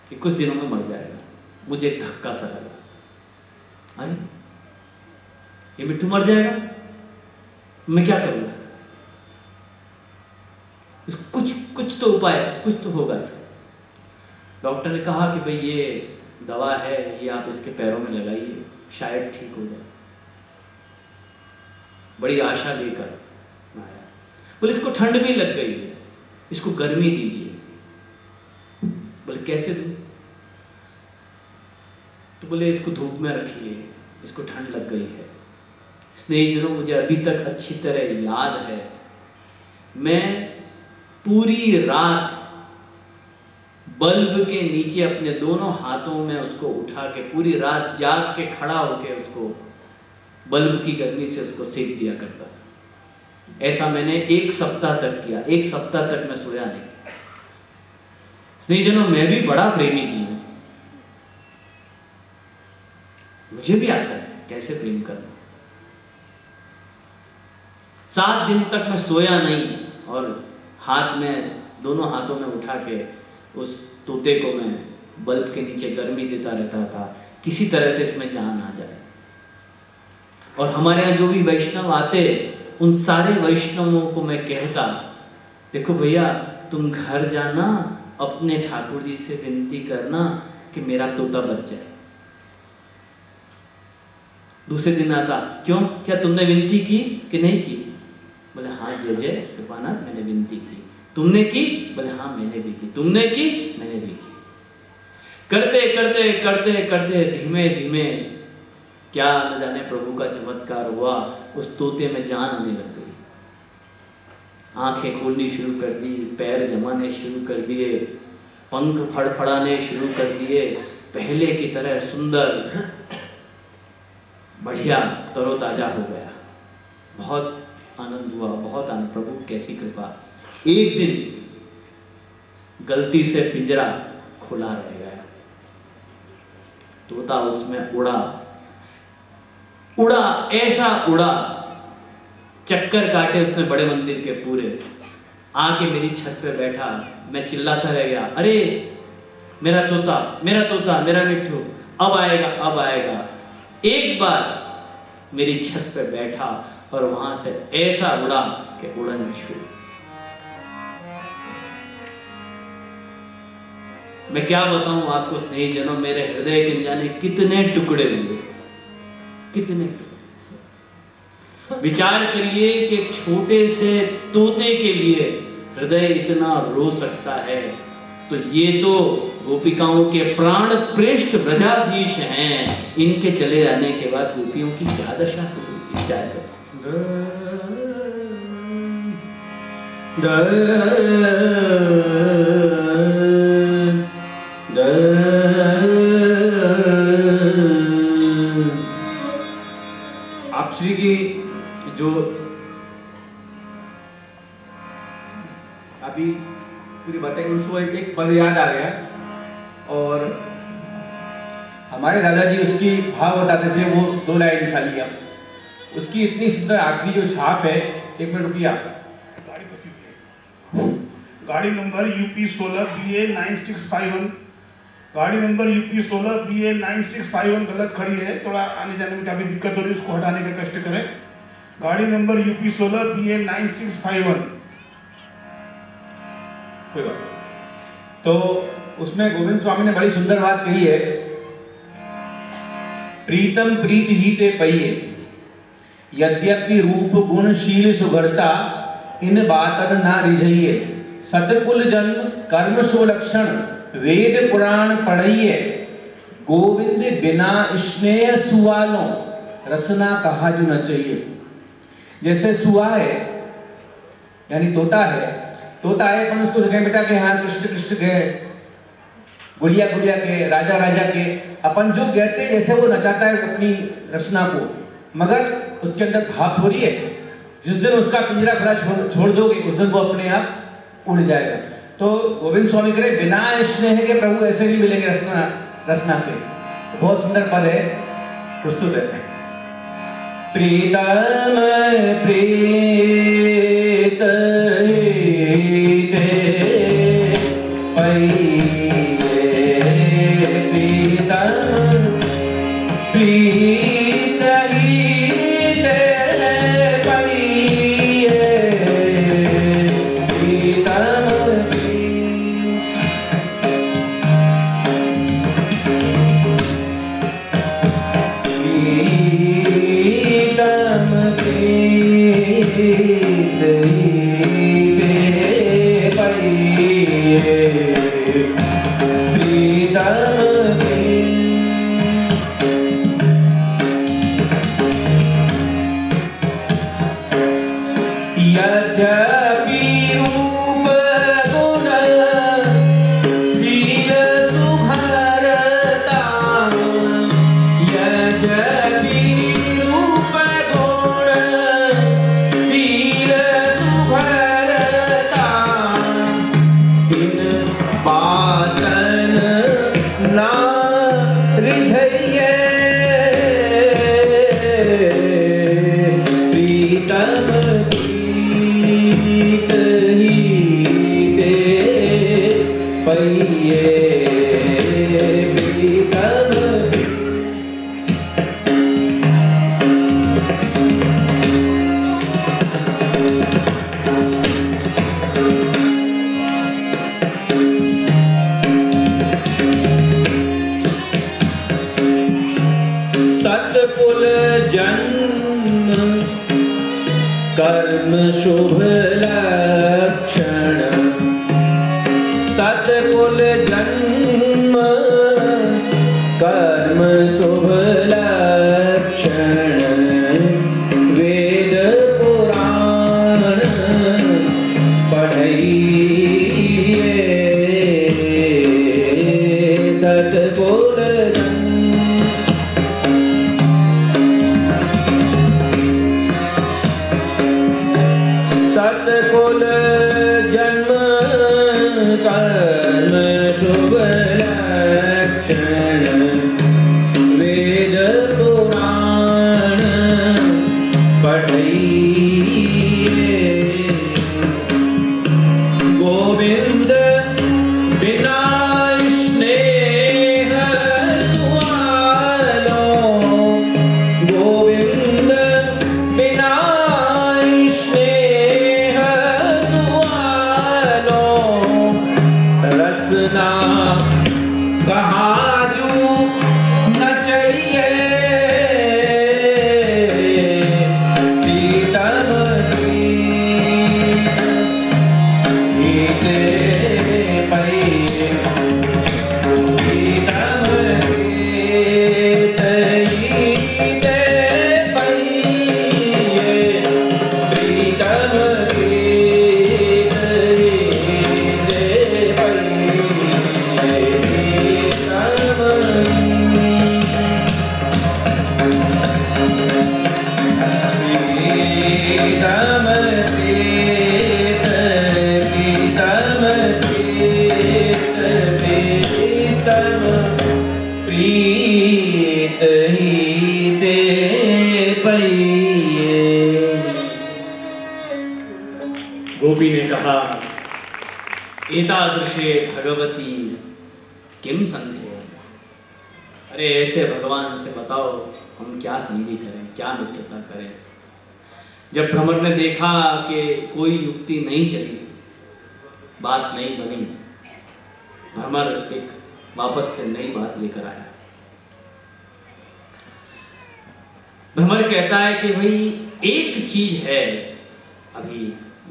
कि कुछ दिनों में मर जाएगा। मुझे एक धक्का सा लगा, अरे ये मिट्टू मर जाएगा, मैं क्या करूंगा? कुछ तो उपाय, कुछ तो होगा इसका। डॉक्टर ने कहा कि भाई ये दवा है, ये आप इसके पैरों में लगाइए, शायद ठीक हो जाए। बड़ी आशा लेकर आया। बोले इसको ठंड भी लग गई है, इसको गर्मी दीजिए। बोले कैसे दूं? तो बोले इसको धूप में रखिए, इसको ठंड लग गई है। स्नेहीजनों, मुझे अभी तक अच्छी तरह याद है, मैं पूरी रात बल्ब के नीचे अपने दोनों हाथों में उसको उठा के पूरी रात जाग के खड़ा होके उसको बल्ब की गर्मी से उसको सेक दिया करता था। ऐसा मैंने 1 सप्ताह तक किया। 1 सप्ताह तक मैं सोया नहीं। स्नेहीजनों, मैं भी बड़ा प्रेमी जी हूं, मुझे भी आता है कैसे प्रेम करना। 7 दिन तक मैं सोया नहीं और हाथ में, दोनों हाथों में उठा के उस तोते को मैं बल्ब के नीचे गर्मी देता रहता था, किसी तरह से इसमें जान आ जाए। और हमारे यहाँ जो भी वैष्णव आते, उन सारे वैष्णवों को मैं कहता, देखो भैया, तुम घर जाना, अपने ठाकुर जी से विनती करना कि मेरा तोता बच जाए। दूसरे दिन आता, क्यों, क्या तुमने विनती की कि नहीं की? बोले हाँ जय जय कृपानाथ, मैंने विनती की। तुमने की? बोले हाँ मैंने भी की। तुमने की? मैंने भी की। करते करते करते करते धीमे धीमे क्या न जाने प्रभु का चमत्कार हुआ, उस तोते में जान आने लग गई। आंखें खोलनी शुरू कर दी, पैर जमाने शुरू कर दिए, पंख फड़फड़ाने शुरू कर दिए, पहले की तरह सुंदर, बढ़िया, तरोताजा हो गया। बहुत आनंद हुआ, बहुत आनंद। प्रभु कैसी कृपा। एक दिन गलती से पिंजरा खुला रह गया, तोता उसमें उड़ा, ऐसा उड़ा, चक्कर काटे उसने बड़े मंदिर के पूरे, आके मेरी छत पे बैठा। मैं चिल्लाता रह गया, अरे मेरा तोता, मेरा तोता, मेरा मिट्ठू, अब आएगा, अब आएगा। एक बार मेरी छत पे बैठा और वहां से ऐसा उड़ा कि उड़न छू। मैं क्या बताऊं आपको स्नेहीजनों, मेरे हृदय के जाने कितने टुकड़े हुए, कितने टुकड़े। विचार करिए कि एक छोटे से तोते के लिए हृदय इतना रो सकता है, तो ये तो गोपिकाओं के प्राण प्रेष्ठ ब्रजाधीश हैं। इनके चले जाने के बाद गोपियों की क्या दशा होगी, विचार करें। आप श्री की जो अभी पूरी बातें, उसको एक पद याद आ गया। और हमारे दादाजी उसकी भाव बताते थे, वो 2 लाइन लिखा लिया। उसकी इतनी सुंदर आखिरी जो छाप है, 1 मिनट रुकिए आप। गाड़ी नंबर यूपी 16 BA 9651, गाड़ी नंबर यूपी 16 BA 9651 गलत खड़ी है, थोड़ा आने जाने में काफी दिक्कत हो रही है, उसको हटाने का कष्ट करें। गाड़ी नंबर यूपी 16 BA 9651। कोई बात नहीं। तो उसमें गोविंद स्वामी ने बड़ी सुंदर बात कही है, प्रीतम प्रीत ही ते पइए, यद्यपि रूप गुण शील सुघरता, इन बातन ना रिझइए। सतकुल जन्म कर्म सो लक्षण, वेद पुराण पढ़िए। गोविंद बिना स्नेह सुवालों, रसना कहा जो न चाहिए। जैसे सुआ है, यानी तोता है, तोता है, अपन उसको जगह बेटा के हाँ कृष्ण कृष्ण के, गुड़िया गुड़िया के, राजा राजा के, अपन जो कहते हैं जैसे वो नचाता है अपनी रचना को, मगर उसके अंदर भाव थोड़ी है। जिस दिन उसका पिंजरा खुला छोड़ दोगे, उस दिन वो अपने आप उड़ जाएगा। तो गोविंद स्वामी करे बिना स्नेह के प्रभु ऐसे नहीं मिलेंगे रचना से। बहुत सुंदर पद है, प्रस्तुत है। प्रीतम प्रीत यद्यपि रूप गुण शील इन बातन ना रिझइए प्रीतम प्रीत ही ते पइए प्रीतम सतकुल जन्म कर्म शुभ लक्षण सतकुल जन्म कर्म शुभ लक्षण वेद पुराण पढ़इए सतकुल सतकुल जन्म कर्म शुभ लक्षण वेद पुराण पढ़इए गोविंद बिना स्नेह सुआलो गोविंद बिना रसना कहाँ जू न चाहिए प्रीतम गीते पइए प्रीतम गीते पइए प्रीतम प्रीत ही ते पइए। गोपी ने कहा, एतादृशे भगवती किम संदेह। अरे ऐसे भगवान से बताओ हम क्या संधि करें, क्या मित्रता करें। जब भ्रमर ने देखा कि कोई युक्ति नहीं चली, बात नहीं बनी, भ्रमर एक वापस से नई बात लेकर आया। भ्रमर कहता है कि भाई एक चीज है अभी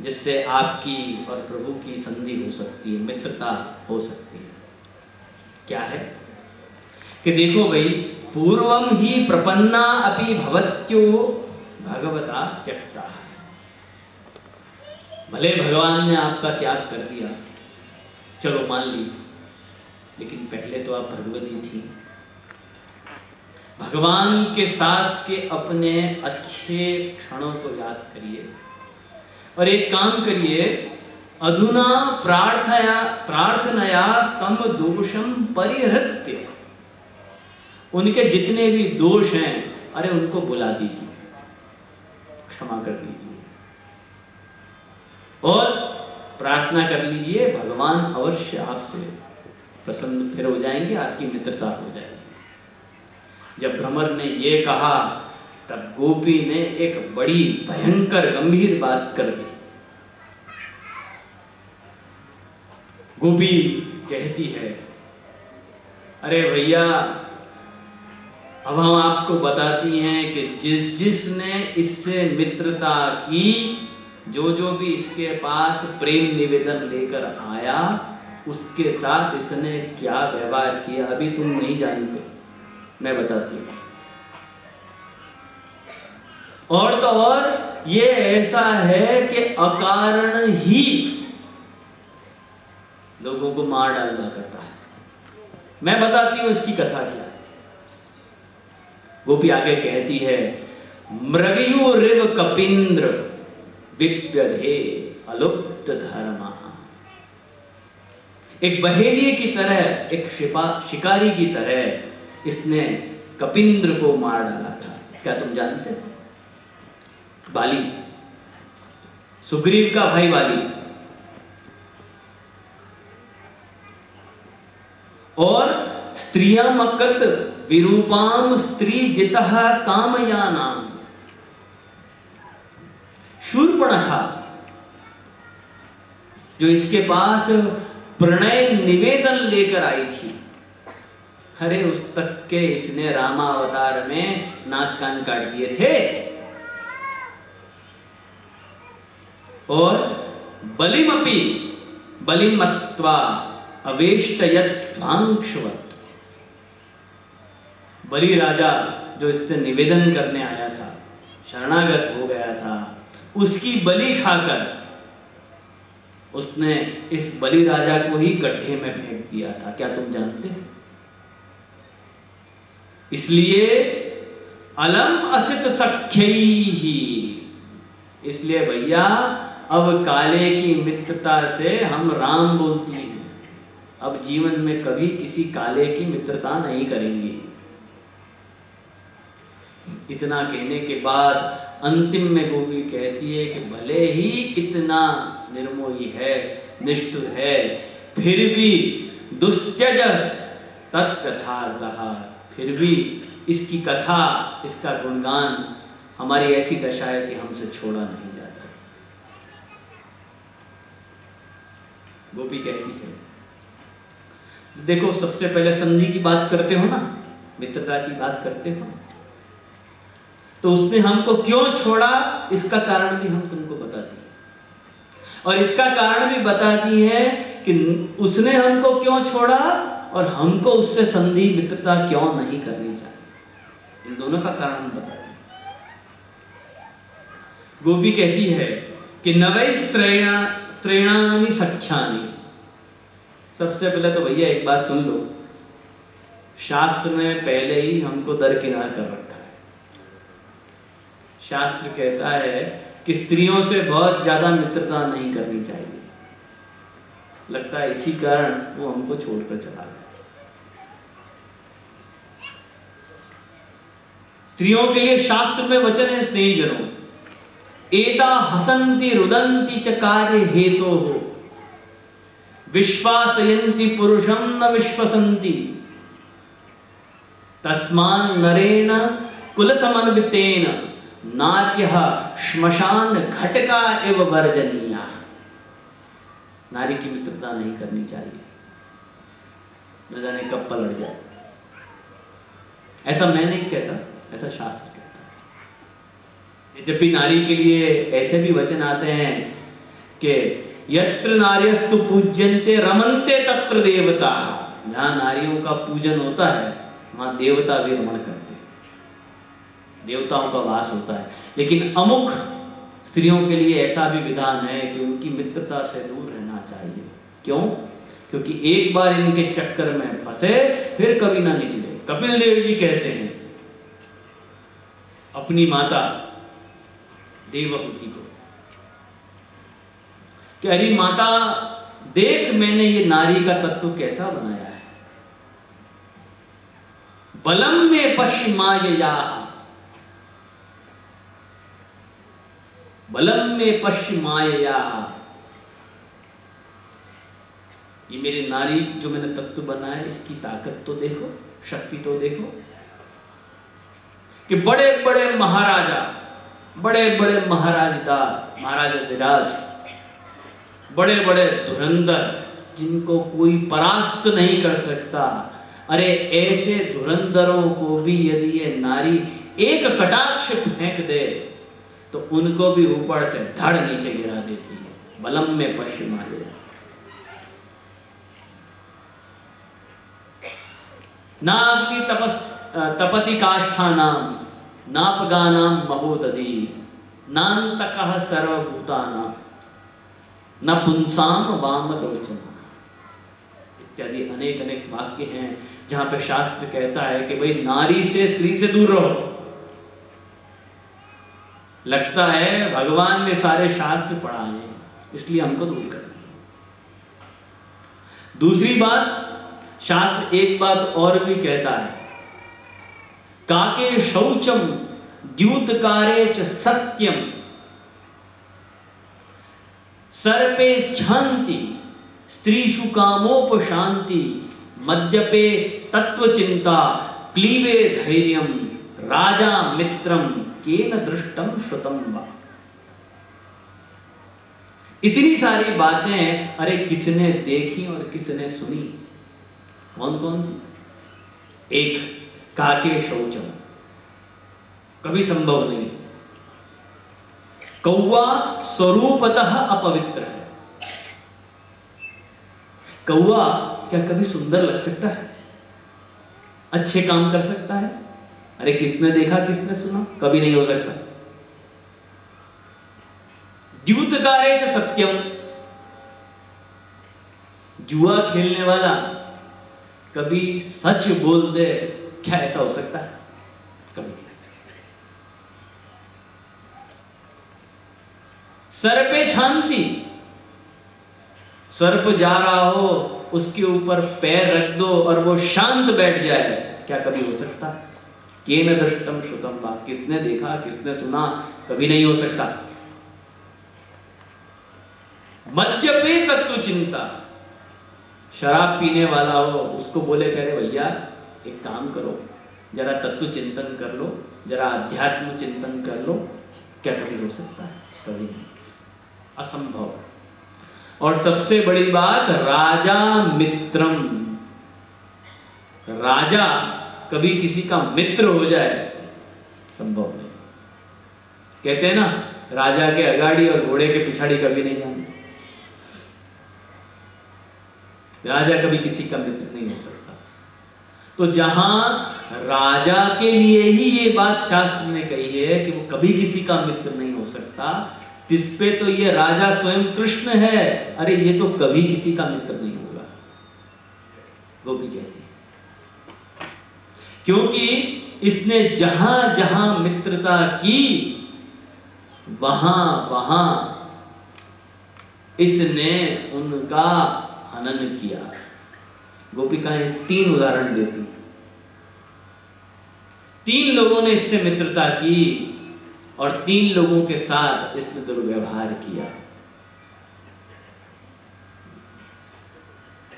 जिससे आपकी और प्रभु की संधि हो सकती है, मित्रता हो सकती है। क्या है कि देखो भाई, पूर्वम ही प्रपन्ना अपि भवत्यो भगवता त्यक्ता। भले भगवान ने आपका त्याग कर दिया, चलो मान ली, लेकिन पहले तो आप भगवती थी। भगवान के साथ के अपने अच्छे क्षणों को याद करिए और एक काम करिए, अधुना प्रार्थनया तम दोषम परिहृत्य। उनके जितने भी दोष हैं, अरे उनको बुला दीजिए, क्षमा कर दीजिए और प्रार्थना कर लीजिए, भगवान अवश्य आपसे प्रसन्न फिर हो जाएंगे, आपकी मित्रता हो जाएगी। जब भ्रमर ने ये कहा, तब गोपी ने एक बड़ी भयंकर गंभीर बात कर दी। गोपी कहती है, अरे भैया, अब हम आपको बताती हैं कि जिसने इससे मित्रता की, जो भी इसके पास प्रेम निवेदन लेकर आया, उसके साथ इसने क्या व्यवहार किया अभी तुम नहीं जानते, मैं बताती हूँ। और तो और ये ऐसा है कि अकारण ही लोगों को मार डालना करता है। मैं बताती हूँ इसकी कथा क्या है। गोपी आगे कहती है, मृगयुरिव कपिंद्र विव्यधे अलुप्त धर्मा। एक बहेलिये की तरह, एक शिकारी की तरह इसने कपिंद्र को मार डाला था। क्या तुम जानते हो? बाली, सुग्रीव का भाई बाली, और स्त्रियमकृत विरूपाम स्त्री जितः कामयानाम, शूर्पणखा जो इसके पास प्रणय निवेदन लेकर आई थी, अरे उस तक के इसने रामावतार में नाक कान काट दिए थे। और बलिमपि बलिमत्वा अवेष्टयत्वांक्षवत्, बलि राजा जो इससे निवेदन करने आया था, शरणागत हो गया था, उसकी बलि खाकर उसने इस बलि राजा को ही गड्ढे में फेंक दिया था। क्या तुम जानते हो? इसलिए अलम असित सख्यैहि, इसलिए भैया अब काले की मित्रता से हम राम बोलती हैं, अब जीवन में कभी किसी काले की मित्रता नहीं करेंगे। इतना कहने के बाद अंतिम में गोपी कहती है कि भले ही इतना निर्मोही है, निष्ठुर है, फिर भी दुस्त्यजस तत्कथार्तः, फिर भी इसकी कथा, इसका गुणगान, हमारी ऐसी दशा है कि हमसे छोड़ा नहीं जाता। गोपी कहती है, देखो सबसे पहले संधि की बात करते हो ना, मित्रता की बात करते हो, तो उसने हमको क्यों छोड़ा इसका कारण भी हम तुमको बताती है, और इसका कारण भी बताती है कि उसने हमको क्यों छोड़ा और हमको उससे संधि मित्रता क्यों नहीं करनी चाहिए। इन दोनों का कारण बताती है। गोपी कहती है कि नवै स्त्रैणानि सख्यानि। सबसे पहले तो भैया एक बात सुन लो, शास्त्र ने पहले ही हमको दरकिनार कर रखा है। शास्त्र कहता है कि स्त्रियों से बहुत ज्यादा मित्रता नहीं करनी चाहिए। लगता है इसी कारण वो हमको छोड़कर चला गया। स्त्रियों के लिए शास्त्र में वचन है, स्नेहीजनों, एता हसंति रुदंति च कार्य हेतो हो, विश्वासयन्ति पुरुषं न विश्वसन्ति, तस्मान् नरेण कुलसमन्वितेन नार्यः श्मशान घटका एव वर्जनीया। नारी की मित्रता नहीं करनी चाहिए, न जाने कब पलट जाए। ऐसा मैं नहीं कहता, ऐसा शास्त्र कहता है। जब भी नारी के लिए ऐसे भी वचन आते हैं कि यत्र नार्यस्तु पूज्यन्ते रमन्ते तत्र देवता, जहां नारियों का पूजन होता है वहां देवता भी रमण करते हैं, देवताओं का वास होता है। लेकिन अमुक स्त्रियों के लिए ऐसा भी विधान है कि उनकी मित्रता से दूर रहना चाहिए। क्यों? क्योंकि एक बार इनके चक्कर में फंसे फिर कभी ना निकले। कपिल देव जी कहते हैं अपनी माता देवहूति को कि अरे माता देख, मैंने ये नारी का तत्व कैसा बनाया है। बलम में पश्चिमाययाः, बलम में पश्चिमाययाः, ये मेरी नारी जो मैंने तत्व बनाया, इसकी ताकत तो देखो, शक्ति तो देखो। कि बड़े बड़े महाराजा, बड़े बड़े महाराजा विराज, बड़े बड़े धुरंधर जिनको कोई परास्त नहीं कर सकता, अरे ऐसे धुरंधरों को भी यदि ये नारी एक कटाक्ष फेंक दे तो उनको भी ऊपर से धड़ नीचे गिरा देती है। बलम में पश्चिमाय ना अग्नि तपति काष्ठानाम नापगानाम महोदधि नान्तकः सर्वभूतानां न पुंसाम वामलोचन इत्यादि अनेक अनेक वाक्य हैं जहां पे शास्त्र कहता है कि भाई नारी से, स्त्री से दूर रहो। लगता है भगवान ने सारे शास्त्र पढ़ाए हैं इसलिए हमको दूर कर दिया। दूसरी बात, शास्त्र एक बात और भी कहता है, काके शौचम द्यूतकारे च सत्यम सर्पे छांति स्त्रीषु कामोपशांति मद्यपे तत्वचिंता क्लीवे धैर्यम राजा मित्रम केन दृष्टम श्रुतम वा। इतनी सारी बातें अरे किसने देखी और किसने सुनी? कौन कौन सी? एक, काके शौचम, कभी संभव नहीं। कौवा स्वरूपतः अपवित्र है। कौवा क्या कभी सुंदर लग सकता है? अच्छे काम कर सकता है? अरे किसने देखा, किसने सुना? कभी नहीं हो सकता। द्यूतकारे च सत्यम, जुआ खेलने वाला कभी सच बोल दे, क्या ऐसा हो सकता है? कभी नहीं। सर्पे छांति, सर्प जा रहा हो, उसके ऊपर पैर रख दो और वो शांत बैठ जाए, क्या कभी हो सकता? केन दृष्टम श्रुतम वा, किसने देखा, किसने सुना? कभी नहीं हो सकता। मद्यपे तत्व चिंता, शराब पीने वाला हो, उसको बोले कह रहे भैया एक काम करो, जरा तत्व चिंतन कर लो, जरा अध्यात्म चिंतन कर लो, क्या कभी हो सकता है? कभी नहीं, असंभव। और सबसे बड़ी बात, राजा मित्रम, राजा कभी किसी का मित्र हो जाए, संभव नहीं। कहते हैं ना, राजा के अगाड़ी और घोड़े के पिछाड़ी कभी नहीं जाना। राजा कभी किसी का मित्र नहीं हो सकता। तो जहां राजा के लिए ही ये बात शास्त्र ने कही है कि वो कभी किसी का मित्र नहीं हो सकता, तिस पे तो ये राजा स्वयं कृष्ण है, अरे ये तो कभी किसी का मित्र नहीं होगा, गोपी कहती है। क्योंकि इसने जहां जहां मित्रता की, वहां वहां इसने उनका हनन किया। गोपिकाएं 3 उदाहरण देती, 3 लोगों ने इससे मित्रता की और 3 लोगों के साथ इसने दुर्व्यवहार किया।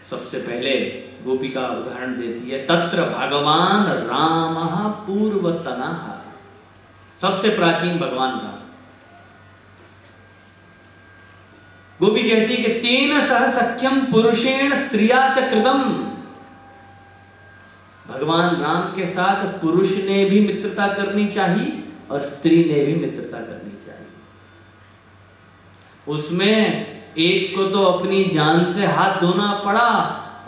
सबसे पहले गोपिका उदाहरण देती है, तत्र भगवान रामः पूर्वतनः, सबसे प्राचीन भगवान राम। गोपी कहती है कि तेन सह सख्यम पुरुषेण स्त्रिया च कृतम, भगवान राम के साथ पुरुष ने भी मित्रता करनी चाहिए और स्त्री ने भी मित्रता करनी चाहिए। उसमें एक को तो अपनी जान से हाथ धोना पड़ा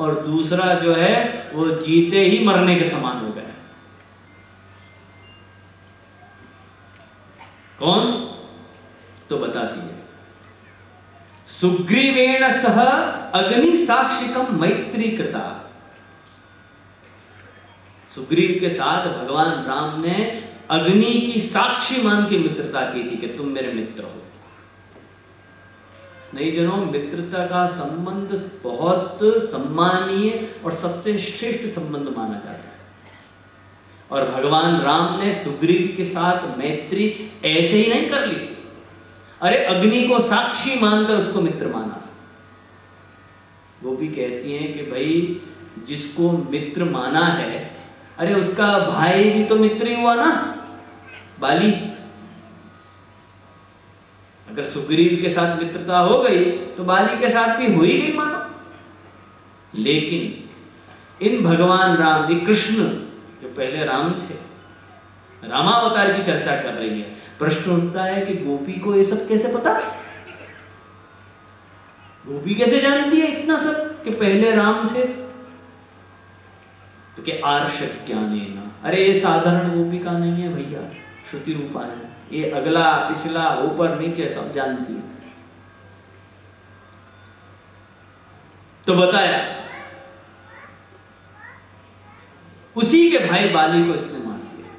और दूसरा जो है वो जीते ही मरने के समान हो गया। कौन? तो बताती है, सुग्रीवेण सह अग्नि साक्षिकम मैत्री कृता। सुग्रीव के साथ भगवान राम ने अग्नि की साक्षी मान की मित्रता की थी कि तुम मेरे मित्र हो। स्नेहीजनों, मित्रता का संबंध बहुत सम्मानीय और सबसे श्रेष्ठ संबंध माना जाता है। और भगवान राम ने सुग्रीव के साथ मैत्री ऐसे ही नहीं कर ली थी, अरे अग्नि को साक्षी मानकर उसको मित्र माना था। गोपी कहती हैं कि भाई जिसको मित्र माना है, अरे उसका भाई भी तो मित्र ही हुआ ना, बाली। अगर सुग्रीव के साथ मित्रता हो गई तो बाली के साथ भी हो ही गई मानो। लेकिन इन भगवान राम, ये कृष्ण जो पहले राम थे, रामावतार की चर्चा कर रही है। प्रश्न उठता है कि गोपी को ये सब कैसे पता? गोपी कैसे जानती है इतना सब कि पहले राम थे? तो क्या आर्षज्ञानेन, अरे ये साधारण गोपिका नहीं है भैया, श्रुति रूपा है। ये अगला पिछला ऊपर नीचे सब जानती है। तो बताया उसी के भाई बाली को इसने मार दिया।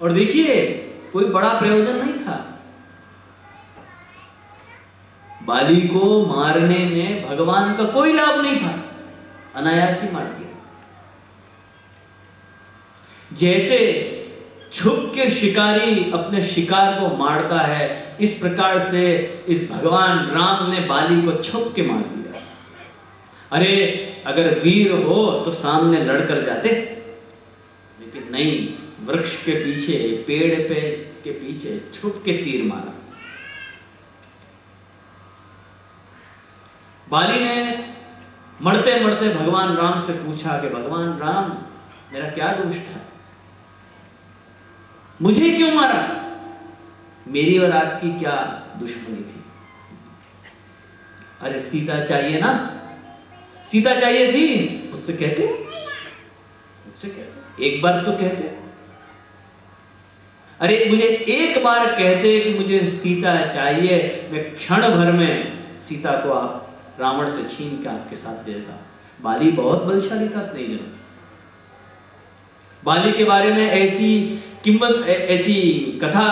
और देखिए कोई बड़ा प्रयोजन नहीं था। बाली को मारने में भगवान का कोई लाभ नहीं था, अनायास ही मार दिया। जैसे छुप के शिकारी अपने शिकार को मारता है, इस प्रकार से इस भगवान राम ने बाली को छुप के मार दिया। अरे अगर वीर हो तो सामने लड़कर जाते, लेकिन नहीं, वृक्ष के पीछे, पेड़ पे के पीछे छुप के तीर मारा। बाली ने मरते मरते भगवान राम से पूछा कि भगवान राम, मेरा क्या दोष था, मुझे क्यों मारा, मेरी और आपकी क्या दुश्मनी थी? अरे सीता चाहिए ना, सीता चाहिए थी, उससे कहते, मुझसे कहते, एक बार तो कहते। अरे मुझे एक बार कहते कि मुझे सीता चाहिए, मैं क्षण भर में सीता को आप रावण से छीन के आपके साथ देता। बाली बहुत बलशाली था स्नेहजन। बाली के बारे में ऐसी किंवत, ऐसी कथा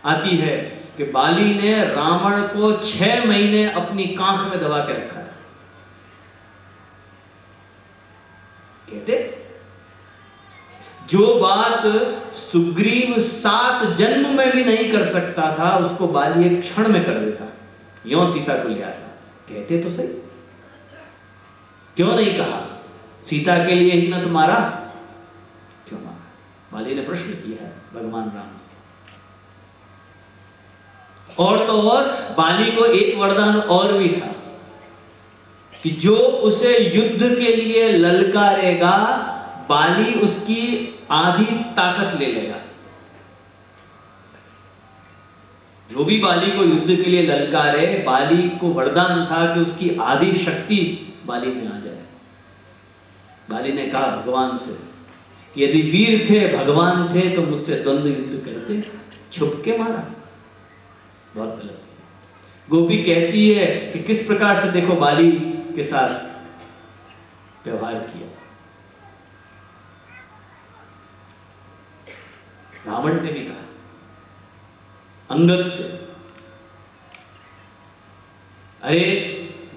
आती है कि बाली ने रावण को 6 महीने अपनी कांख में दबा के रखा था। कहते जो बात सुग्रीव 7 जन्म में भी नहीं कर सकता था, उसको बाली एक क्षण में कर देता, यों सीता को ले आता। कहते तो सही, क्यों नहीं कहा सीता के लिए ही ना तुम्हारा, क्यों मारा? बाली ने प्रश्न किया है भगवान राम से। और तो और बाली को एक वरदान और भी था कि जो उसे युद्ध के लिए ललकारेगा, बाली उसकी आधी ताकत ले लेगा। जो भी बाली को युद्ध के लिए ललकारे, बाली को वरदान था कि उसकी आधी शक्ति बाली में आ जाए। बाली ने कहा भगवान से कि यदि वीर थे, भगवान थे, तो मुझसे द्वंद्व युद्ध करते, छुप के मारा, बहुत गलत है। गोपी कहती है कि किस प्रकार से देखो बाली के साथ व्यवहार किया। रावण ने भी कहा अंगद से, अरे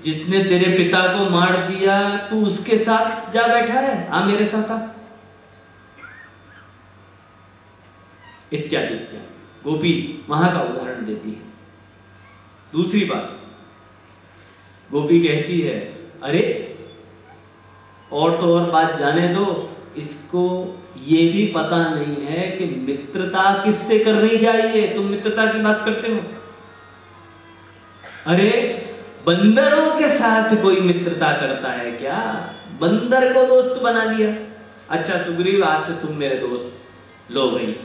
जिसने तेरे पिता को मार दिया तू उसके साथ जा बैठा है, आ मेरे साथ आ, इत्यादि इत्यादि। गोपी वहां का उदाहरण देती है। दूसरी बात, गोपी कहती है अरे और तो और बात जाने दो, इसको ये भी पता नहीं है कि मित्रता किससे करनी चाहिए। तुम मित्रता की बात करते हो, अरे बंदरों के साथ कोई मित्रता करता है क्या? बंदर को दोस्त बना लिया। अच्छा सुग्रीव, आज से तुम मेरे दोस्त, लो भाई।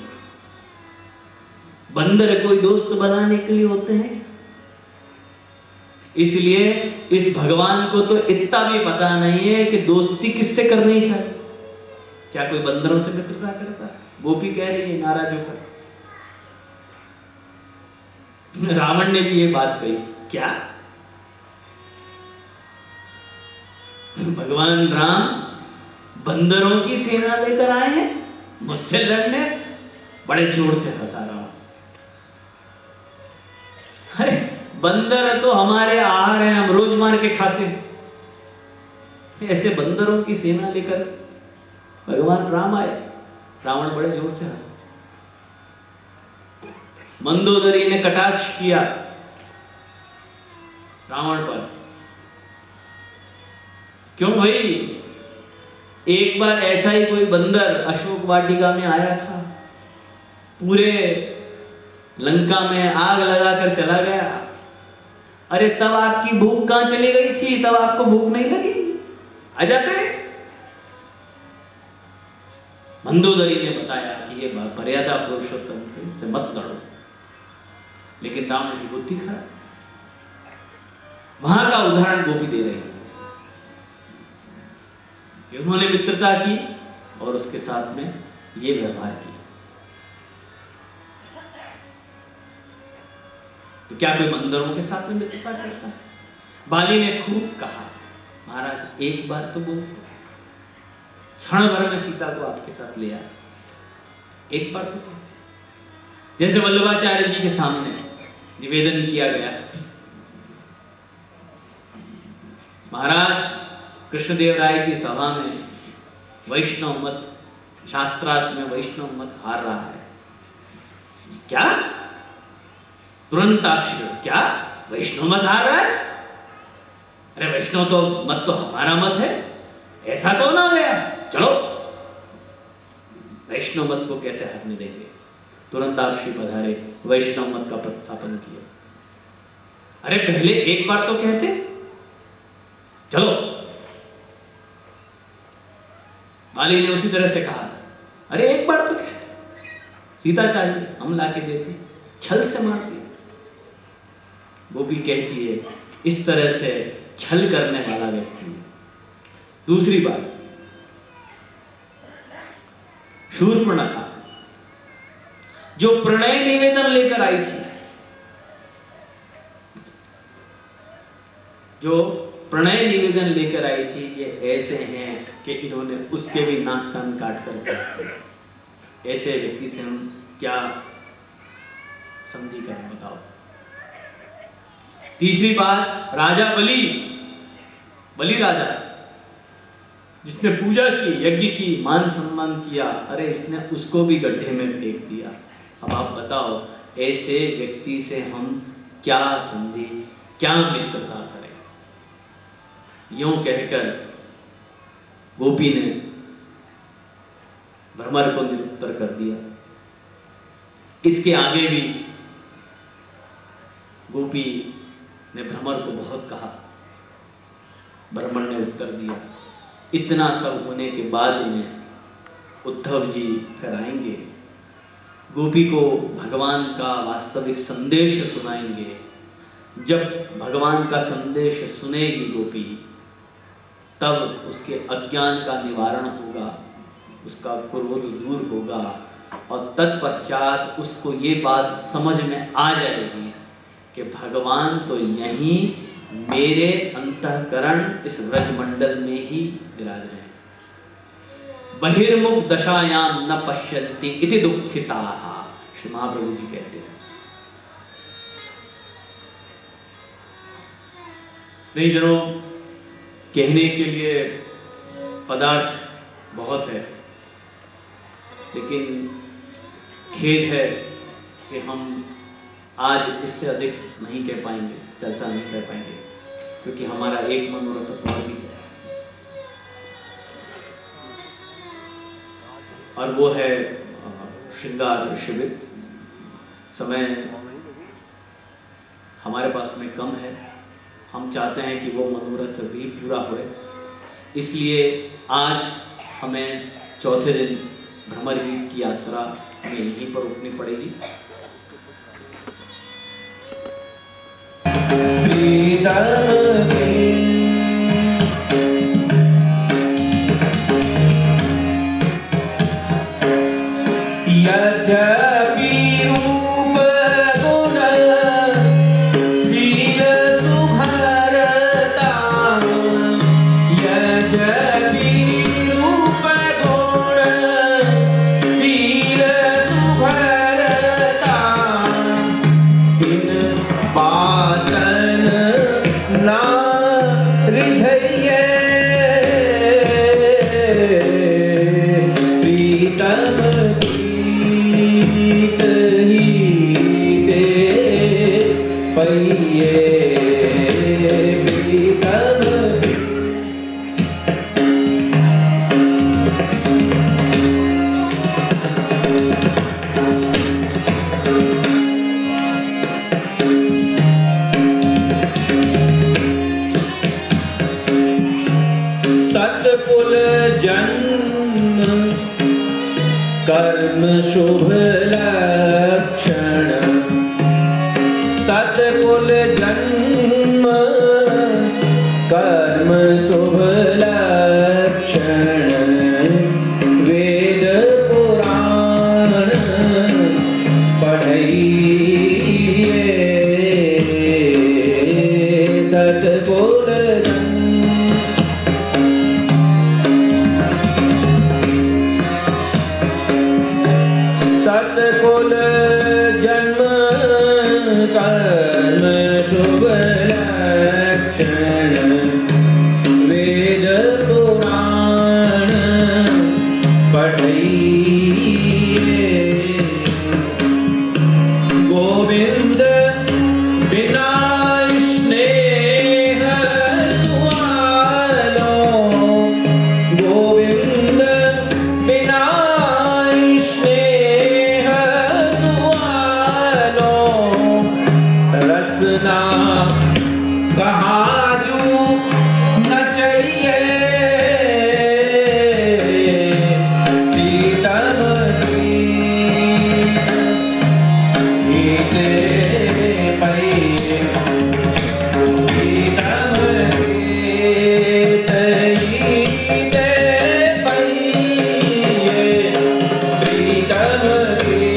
बंदर कोई दोस्त बनाने के लिए होते हैं? इसलिए इस भगवान को तो इतना भी पता नहीं है कि दोस्ती किससे करनी चाहिए। क्या कोई बंदरों से मित्रता करता है? गोपी कह रही है नाराज होकर। रावण ने भी ये बात कही, क्या भगवान राम बंदरों की सेना लेकर आए हैं मुझसे लड़ने? बड़े जोर से हंसा रहा। अरे बंदर तो हमारे आहार हैं, हम रोज मार के खाते हैं। ऐसे बंदरों की सेना लेकर भगवान राम आए। रावण बड़े जोर से हंसा। मंदोदरी ने कटाक्ष किया रावण पर। क्यों भाई? एक बार ऐसा ही कोई बंदर अशोक वाटिका में आया था, पूरे लंका में आग लगाकर चला गया। अरे तब आपकी भूख कहां चली गई थी? तब आपको भूख नहीं लगी? आ जाते। मंदोदरी ने बताया कि ये मर्यादा पुरुषोत्तम से मत लड़ो, लेकिन रावण की बुद्धि खराब। वहां का उदाहरण गोपी दे रही है। उन्होंने मित्रता की और उसके साथ में ये व्यवहार किया। तो क्या कोई बंदरों के साथ में मित्रता करता है? बाली ने खूब कहा, महाराज एक बार तो बोलते, क्षण भर में सीता को आपके साथ ले आए, एक बार तो कहते। जैसे वल्लभाचार्य जी के सामने निवेदन किया गया। महाराज कृष्णदेव राय की सभा में वैष्णव मत, शास्त्रार्थ में वैष्णव मत हार रहा है। क्या? तुरंत आश्चर्य, क्या वैष्णव मत हार रहा है? अरे वैष्णव तो मत तो हमारा मत है, ऐसा कौन आ गया? चलो वैष्णव मत को कैसे हारने देंगे? तुरंत आश्री पधारे, वैष्णव मत का प्रतिस्थापन किया। अरे पहले एक बार तो कहते, चलो। बाली ने उसी तरह से कहा, अरे एक बार तो कहते, सीता चाहिए हम लाके देते, छल से मार दिया। वो भी कहती है, इस तरह से छल करने वाला व्यक्ति। दूसरी बात, शूर्पणखा जो प्रणय निवेदन लेकर आई थी, जो प्रणय निवेदन लेकर आई थी, ये ऐसे हैं कि इन्होंने उसके भी नाक कान काट कर रखे। ऐसे व्यक्ति से हम क्या संधि करें बताओ। तीसरी बात, राजा बलि राजा जिसने पूजा की, यज्ञ की, मान सम्मान किया, अरे इसने उसको भी गड्ढे में फेंक दिया। अब आप बताओ, ऐसे व्यक्ति से हम क्या संधि, क्या मित्रता करें? यूं कहकर गोपी ने भ्रमर को निरुत्तर कर दिया। इसके आगे भी गोपी ने भ्रमर को बहुत कहा, भ्रमर ने उत्तर दिया। इतना सब होने के बाद में उद्धव जी फिर आएंगे, गोपी को भगवान का वास्तविक संदेश सुनाएंगे। जब भगवान का संदेश सुनेगी गोपी, तब उसके अज्ञान का निवारण होगा, उसका क्रोध दूर होगा, और तत्पश्चात उसको ये बात समझ में आ जाएगी कि भगवान तो यहीं मेरे अंतःकरण इस व्रजमंडल में ही विराज रहे हैं। बहिर्मुख दशायाम न पश्यन्ति इति दुःखिताः, श्री महाप्रभु जी कहते हैं। स्नेहीजनों, कहने के लिए पदार्थ बहुत है, लेकिन खेद है कि हम आज इससे अधिक नहीं कह पाएंगे, चर्चा नहीं कर पाएंगे, क्योंकि हमारा एक मनोरथ और भी है, और वो है श्रृंगार शिविर। समय हमारे पास में कम है, हम चाहते हैं कि वो मनोरथ भी पूरा होए, इसलिए आज हमें चौथे दिन भ्रमर गीत की यात्रा हमें यहीं पर रुकनी पड़ेगी। सतकुल जन्म कर लक्षण वेद पुराण पढ़इए। गोविंद बिना स्नेह सुआलो, गोविंद बिना स्नेह सुआलो, रसना कहाँ जू न चाहिए। प्रीतम गीत पइए, प्रीतम गीत पइए, प्रीतम गीत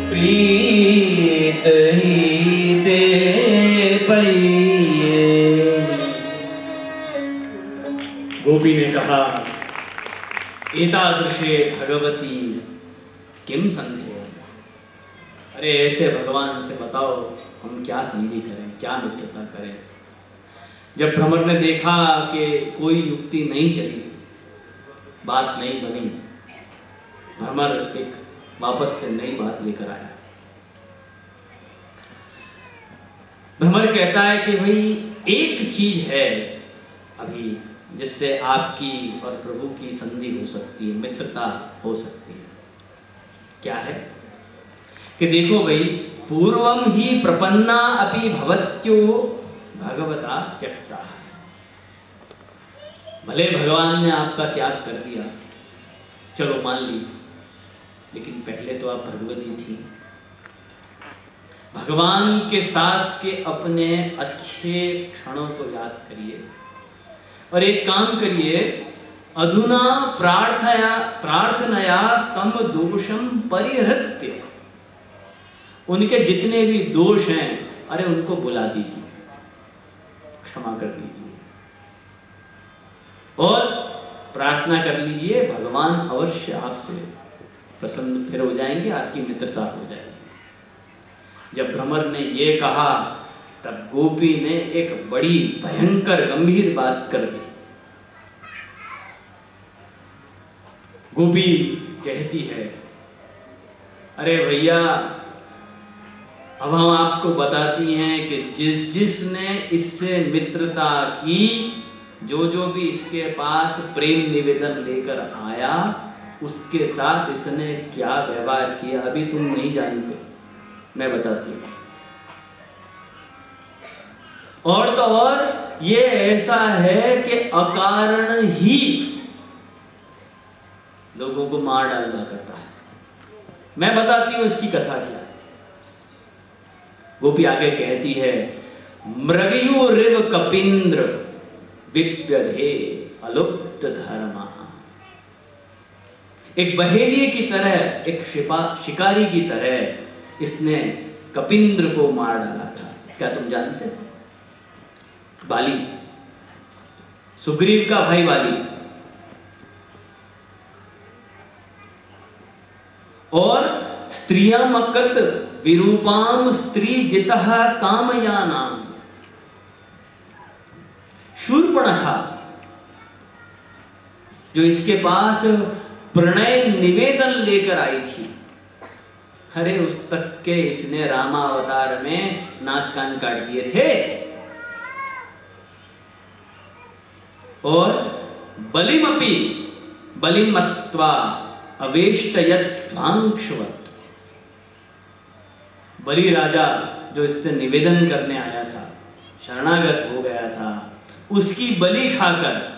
प्रीत ही ते पइए। गोपी ने कहा, एतादृशे भगवती किम संधेय। अरे ऐसे भगवान से बताओ हम क्या संधि करें, क्या मित्रता करें। जब भ्रमर ने देखा कि कोई युक्ति नहीं चली, बात नहीं बनी, भ्रमर एक वापस से नई बात लेकर आया। भ्रमर कहता है कि भाई एक चीज है अभी जिससे आपकी और प्रभु की संधि हो सकती है, मित्रता हो सकती है। क्या है कि देखो भाई, पूर्वम ही प्रपन्ना अपि भवत्यो भगवता त्यक्ता। भले भगवान ने आपका त्याग कर दिया, चलो मान ली, लेकिन पहले तो आप भगवती थी। भगवान के साथ के अपने अच्छे क्षणों को याद करिए और एक काम करिए, अधुना प्रार्थनया तम दोषम परिहृत्य। उनके जितने भी दोष हैं, अरे उनको बुला दीजिए, क्षमा कर दीजिए और प्रार्थना कर लीजिए, भगवान अवश्य आपसे प्रसन्न फिर हो जाएंगे, आपकी मित्रता हो जाएगी। जब भ्रमर ने ये कहा, तब गोपी ने एक बड़ी भयंकर गंभीर बात कर दी। गोपी कहती है, अरे भैया, अब हम आपको बताती हैं कि जिसने इससे मित्रता की, जो भी इसके पास प्रेम निवेदन लेकर आया, उसके साथ इसने क्या व्यवहार किया अभी तुम नहीं जानते, मैं बताती हूँ। और तो और ये ऐसा है कि अकारण ही लोगों को मार डालना करता है। मैं बताती हूँ इसकी कथा क्या है। गोपी आगे कहती है, मृगयुरिव कपिंद्र विप्यधे अलुप्त धर्मा। एक बहेलिये की तरह, एक शिकारी की तरह इसने कपिंद्र को मार डाला था। क्या तुम जानते हो? बाली, सुग्रीव का भाई बाली, और स्त्रियम अकृत विरूपाम स्त्री जितः कामयानाम। शूर्पणखा जो इसके पास प्रणय निवेदन लेकर आई थी, अरे उस तक के इसने रामावतार में नाक कान काट दिए थे। और बलिमपि बलिमत्वा अवेष्टयत्वांक्षवत्। बलि राजा जो इससे निवेदन करने आया था, शरणागत हो गया था, उसकी बलि खाकर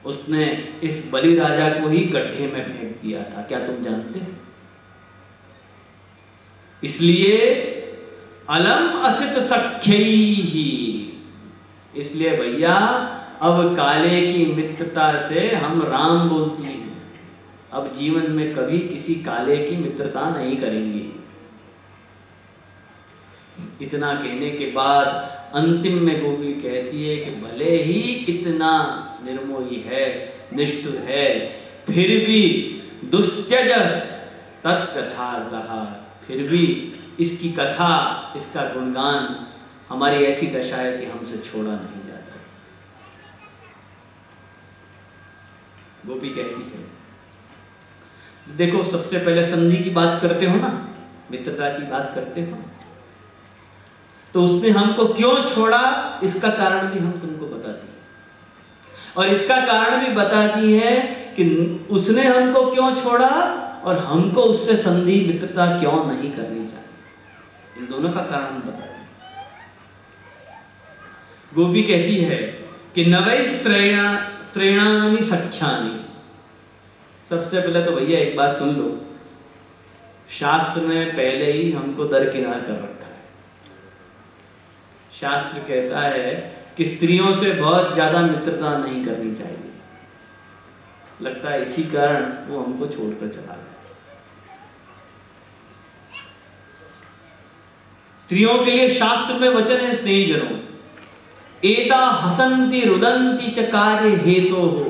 उसने इस बलि राजा को ही गड्ढे में फेंक दिया था। क्या तुम जानते हो? इसलिए अलम असित सख्यैहि, इसलिए भैया अब काले की मित्रता से हम राम बोलती हैं। अब जीवन में कभी किसी काले की मित्रता नहीं करेंगी। इतना कहने के बाद अंतिम में गोपी कहती है कि भले ही इतना निर्मोही है, निष्ठुर है, फिर भी दुस्त्यजस तत्कथार्थ, फिर भी इसकी कथा, इसका गुणगान, हमारी ऐसी दशा है कि हमसे छोड़ा नहीं जाता। गोपी कहती है, देखो सबसे पहले संधि की बात करते हो ना, मित्रता की बात करते हो, तो उसने हमको क्यों छोड़ा इसका कारण भी हम तुमको बताती है, और इसका कारण भी बताती है कि उसने हमको क्यों छोड़ा और हमको उससे संधि मित्रता क्यों नहीं करनी चाहिए। इन दोनों का कारण बताती है। गोपी कहती है कि नवै स्त्रैणानि सख्यानि। सबसे पहले तो भैया एक बात सुन लो, शास्त्र ने पहले ही हमको दरकिनार कर रखा है। शास्त्र कहता है कि स्त्रियों से बहुत ज्यादा मित्रता नहीं करनी चाहिए। लगता है इसी कारण वो हमको छोड़कर चला गया। स्त्रियों के लिए शास्त्र में वचन है, स्नेहीजनों, एता हसन्ति रुदन्ति च कार्य हेतो हो,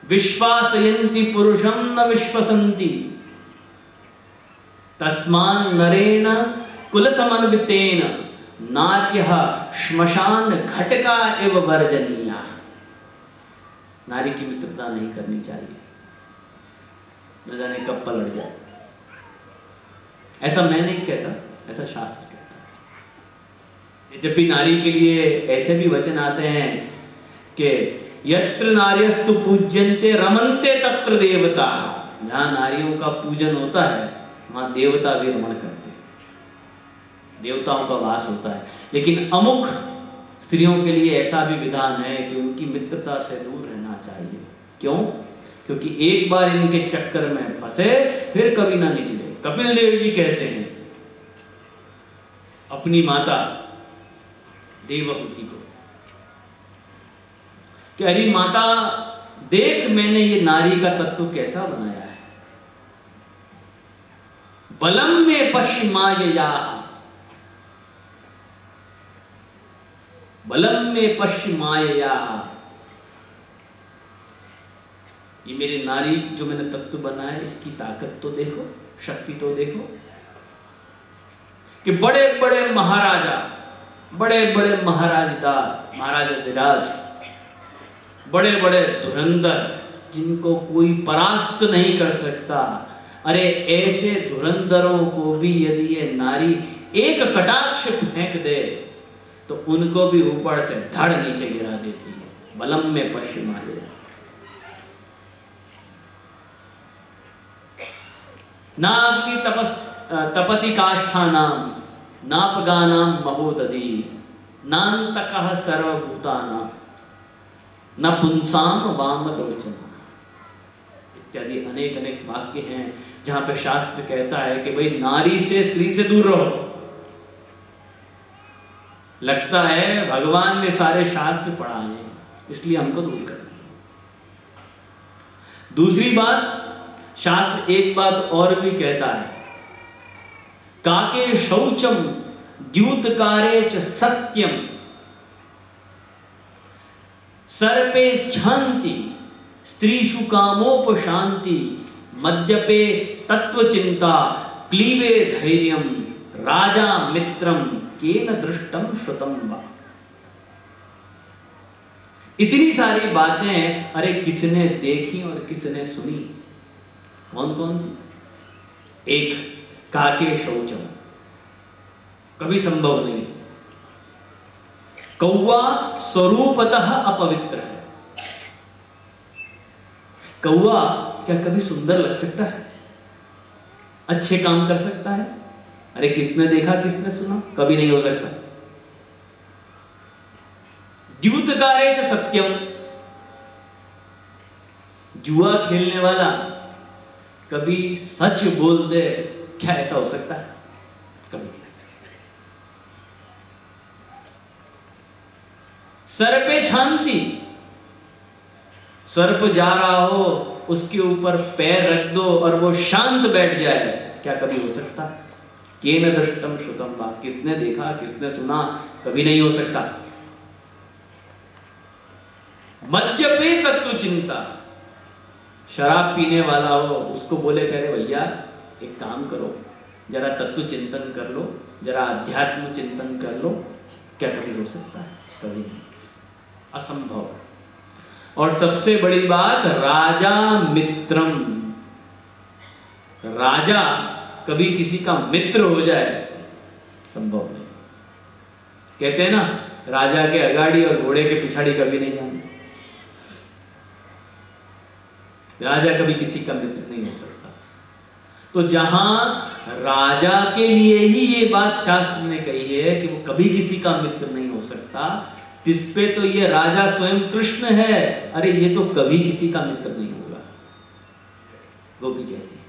विश्वासयन्ति पुरुषं न विश्वसन्ति, तस्मान् नरेण कुलसमन्वितेन नार्यः श्मशान घटका एव वर्जनीया। नारी की मित्रता नहीं करनी चाहिए, न जाने कब पलट जाए। ऐसा मैं नहीं कहता, ऐसा शास्त्र कहता है। जब भी नारी के लिए ऐसे भी वचन आते हैं कि यत्र नार्यस्तु पूज्यन्ते रमन्ते तत्र देवता, जहां नारियों का पूजन होता है वहां देवता भी रमण करते हैं, देवताओं का वास होता है। लेकिन अमुक स्त्रियों के लिए ऐसा भी विधान है कि उनकी मित्रता से दूर रहना चाहिए। क्यों? क्योंकि एक बार इनके चक्कर में फंसे फिर कभी ना निकले। कपिल देव जी कहते हैं अपनी माता देवहूति को कि अरे माता देख, मैंने ये नारी का तत्व कैसा बनाया है। बलम में पश्चिमायया, बलम में पश्चिमायया, ये मेरी नारी जो मैंने तत्व बनाया इसकी ताकत तो देखो, शक्ति तो देखो। कि बड़े बड़े महाराजा, बड़े बड़े महाराजाधिराज, बड़े बड़े धुरंधर जिनको कोई परास्त नहीं कर सकता, अरे ऐसे धुरंधरों को भी यदि ये नारी एक कटाक्ष फेंक दे तो उनको भी ऊपर से धड़ नीचे गिरा देती है। बलम में पश्चिमाय, नाग्नि तपति काष्ठानाम नापगानाम महोदधि नान्तकः सर्वभूतानां न पुंसाम वामलोचन इत्यादि अनेक अनेक वाक्य हैं जहां पे शास्त्र कहता है कि भाई नारी से, स्त्री से दूर रहो। लगता है भगवान ने सारे शास्त्र पढ़ाए हैं इसलिए हमको दूर कर दिया। दूसरी बात, शास्त्र एक बात और भी कहता है, काके शौचम द्यूतकारे च सत्यम सर्पे छांति स्त्रीषु कामोपशांति मद्यपे तत्वचिंता क्लीवे धैर्यम राजा मित्रम केन दृष्टम श्रुतम वा। इतनी सारी बातें अरे किसने देखी और किसने सुनी? कौन कौन सी? एक, काके शौचम, कभी संभव नहीं। कौवा स्वरूपतः अपवित्र है। कौवा क्या कभी सुंदर लग सकता है? अच्छे काम कर सकता है? अरे किसने देखा, किसने सुना? कभी नहीं हो सकता। द्यूतकारे च सत्यम, जुआ खेलने वाला कभी सच बोल दे, क्या ऐसा हो सकता है? कभी नहीं। सर्पे छांति, सर्प जा रहा हो उसके ऊपर पैर रख दो और वो शांत बैठ जाए, क्या कभी हो सकता? केन दृष्टम श्रुतम वा, किसने देखा, किसने सुना? कभी नहीं हो सकता। मद्यपे तत्व चिंता, शराब पीने वाला हो उसको बोले करे भैया एक काम करो, जरा तत्व चिंतन कर लो, जरा अध्यात्म चिंतन कर लो, क्या कभी हो सकता है? कभी नहीं, असंभव। और सबसे बड़ी बात, राजा मित्रम, राजा कभी किसी का मित्र हो जाए, संभव नहीं। कहते हैं ना, राजा के अगाड़ी और घोड़े के पिछाड़ी कभी नहीं जाना। राजा कभी किसी का मित्र नहीं हो सकता। तो जहां राजा के लिए ही ये बात शास्त्र ने कही है कि वो कभी किसी का मित्र नहीं हो सकता, जिस पे तो ये राजा स्वयं कृष्ण है, अरे ये तो कभी किसी का मित्र नहीं होगा, गोपी कहती है।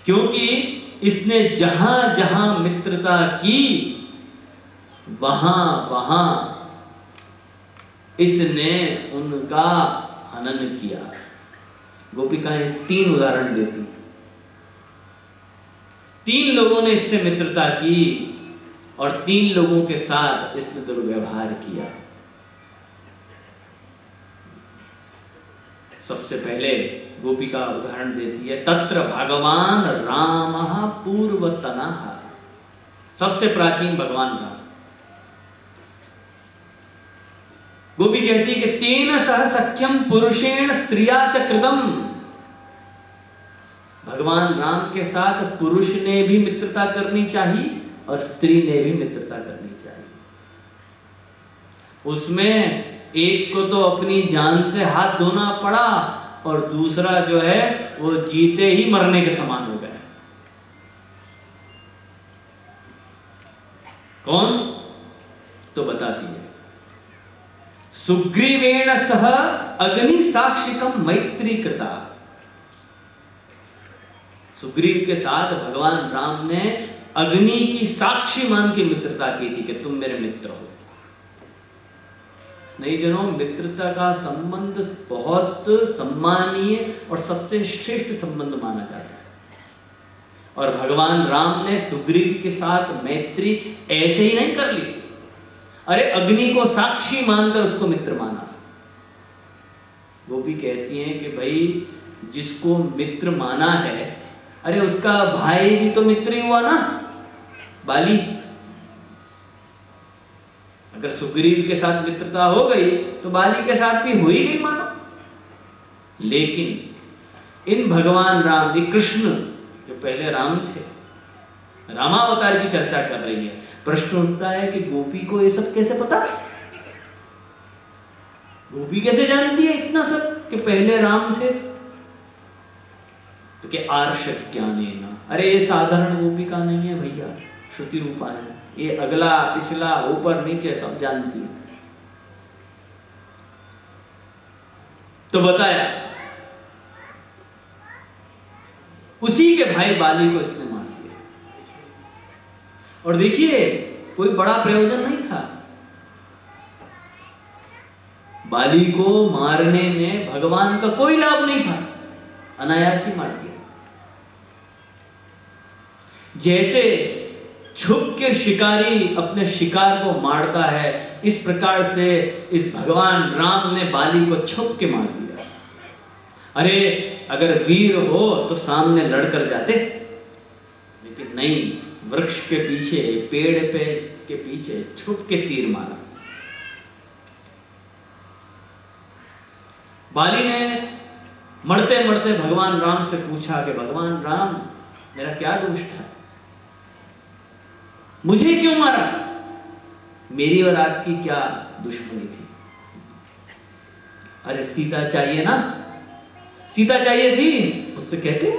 क्योंकि इसने जहां जहां मित्रता की, वहां वहां इसने उनका हनन किया। गोपिकाएं 3 उदाहरण देती, 3 लोगों ने इससे मित्रता की और 3 लोगों के साथ इसने दुर्व्यवहार किया। सबसे पहले गोपिका उदाहरण देती है, तत्र भगवान रामः पूर्वतनः, सबसे प्राचीन भगवान राम। गोपी कहती है कि तेन सह सख्यम पुरुषेण स्त्रिया च कृतम, भगवान राम के साथ पुरुष ने भी मित्रता करनी चाहिए और स्त्री ने भी मित्रता करनी चाहिए। उसमें एक को तो अपनी जान से हाथ धोना पड़ा और दूसरा जो है वो जीते ही मरने के समान हो गया। कौन? तो बताती है, सुग्रीवेण सह अग्नि साक्षिकम मैत्री कृता। सुग्रीव के साथ भगवान राम ने अग्नि की साक्षी मान के मित्रता की थी कि तुम मेरे मित्र हो। स्नेहीजनों, मित्रता का संबंध बहुत सम्मानीय और सबसे श्रेष्ठ संबंध माना जाता है। और भगवान राम ने सुग्रीव के साथ मैत्री ऐसे ही नहीं कर ली थी, अरे अग्नि को साक्षी मानकर उसको मित्र माना था। गोपी कहती हैं कि भाई जिसको मित्र माना है, अरे उसका भाई भी तो मित्र ही हुआ ना, बाली। अगर सुग्रीव के साथ मित्रता हो गई तो बाली के साथ भी हो ही गई मानो। लेकिन इन भगवान राम, ये कृष्ण जो पहले राम थे, रामावतार की चर्चा कर रही है। प्रश्न उठता है कि गोपी को ये सब कैसे पता? गोपी कैसे जानती है इतना सब कि पहले राम थे? तो क्या आर्षज्ञानेन, अरे ये साधारण गोपिका नहीं है भैया, श्रुति रूपा है। ये अगला पिछला ऊपर नीचे सब जानती है। तो बताया उसी के भाई बाली को इसने मार दिया। और देखिए कोई बड़ा प्रयोजन नहीं था, बाली को मारने में भगवान का कोई लाभ नहीं था, अनायास ही मार दिया। जैसे छुप के शिकारी अपने शिकार को मारता है, इस प्रकार से इस भगवान राम ने बाली को छुप के मार दिया। अरे अगर वीर हो तो सामने लड़कर जाते, लेकिन नहीं, वृक्ष के पीछे, पेड़ पे के पीछे छुप के तीर मारा। बाली ने मरते मरते भगवान राम से पूछा कि भगवान राम, मेरा क्या दोष था, मुझे क्यों मारा? मेरी और आपकी क्या दुश्मनी थी? अरे सीता चाहिए ना, सीता चाहिए थी, मुझसे कहते,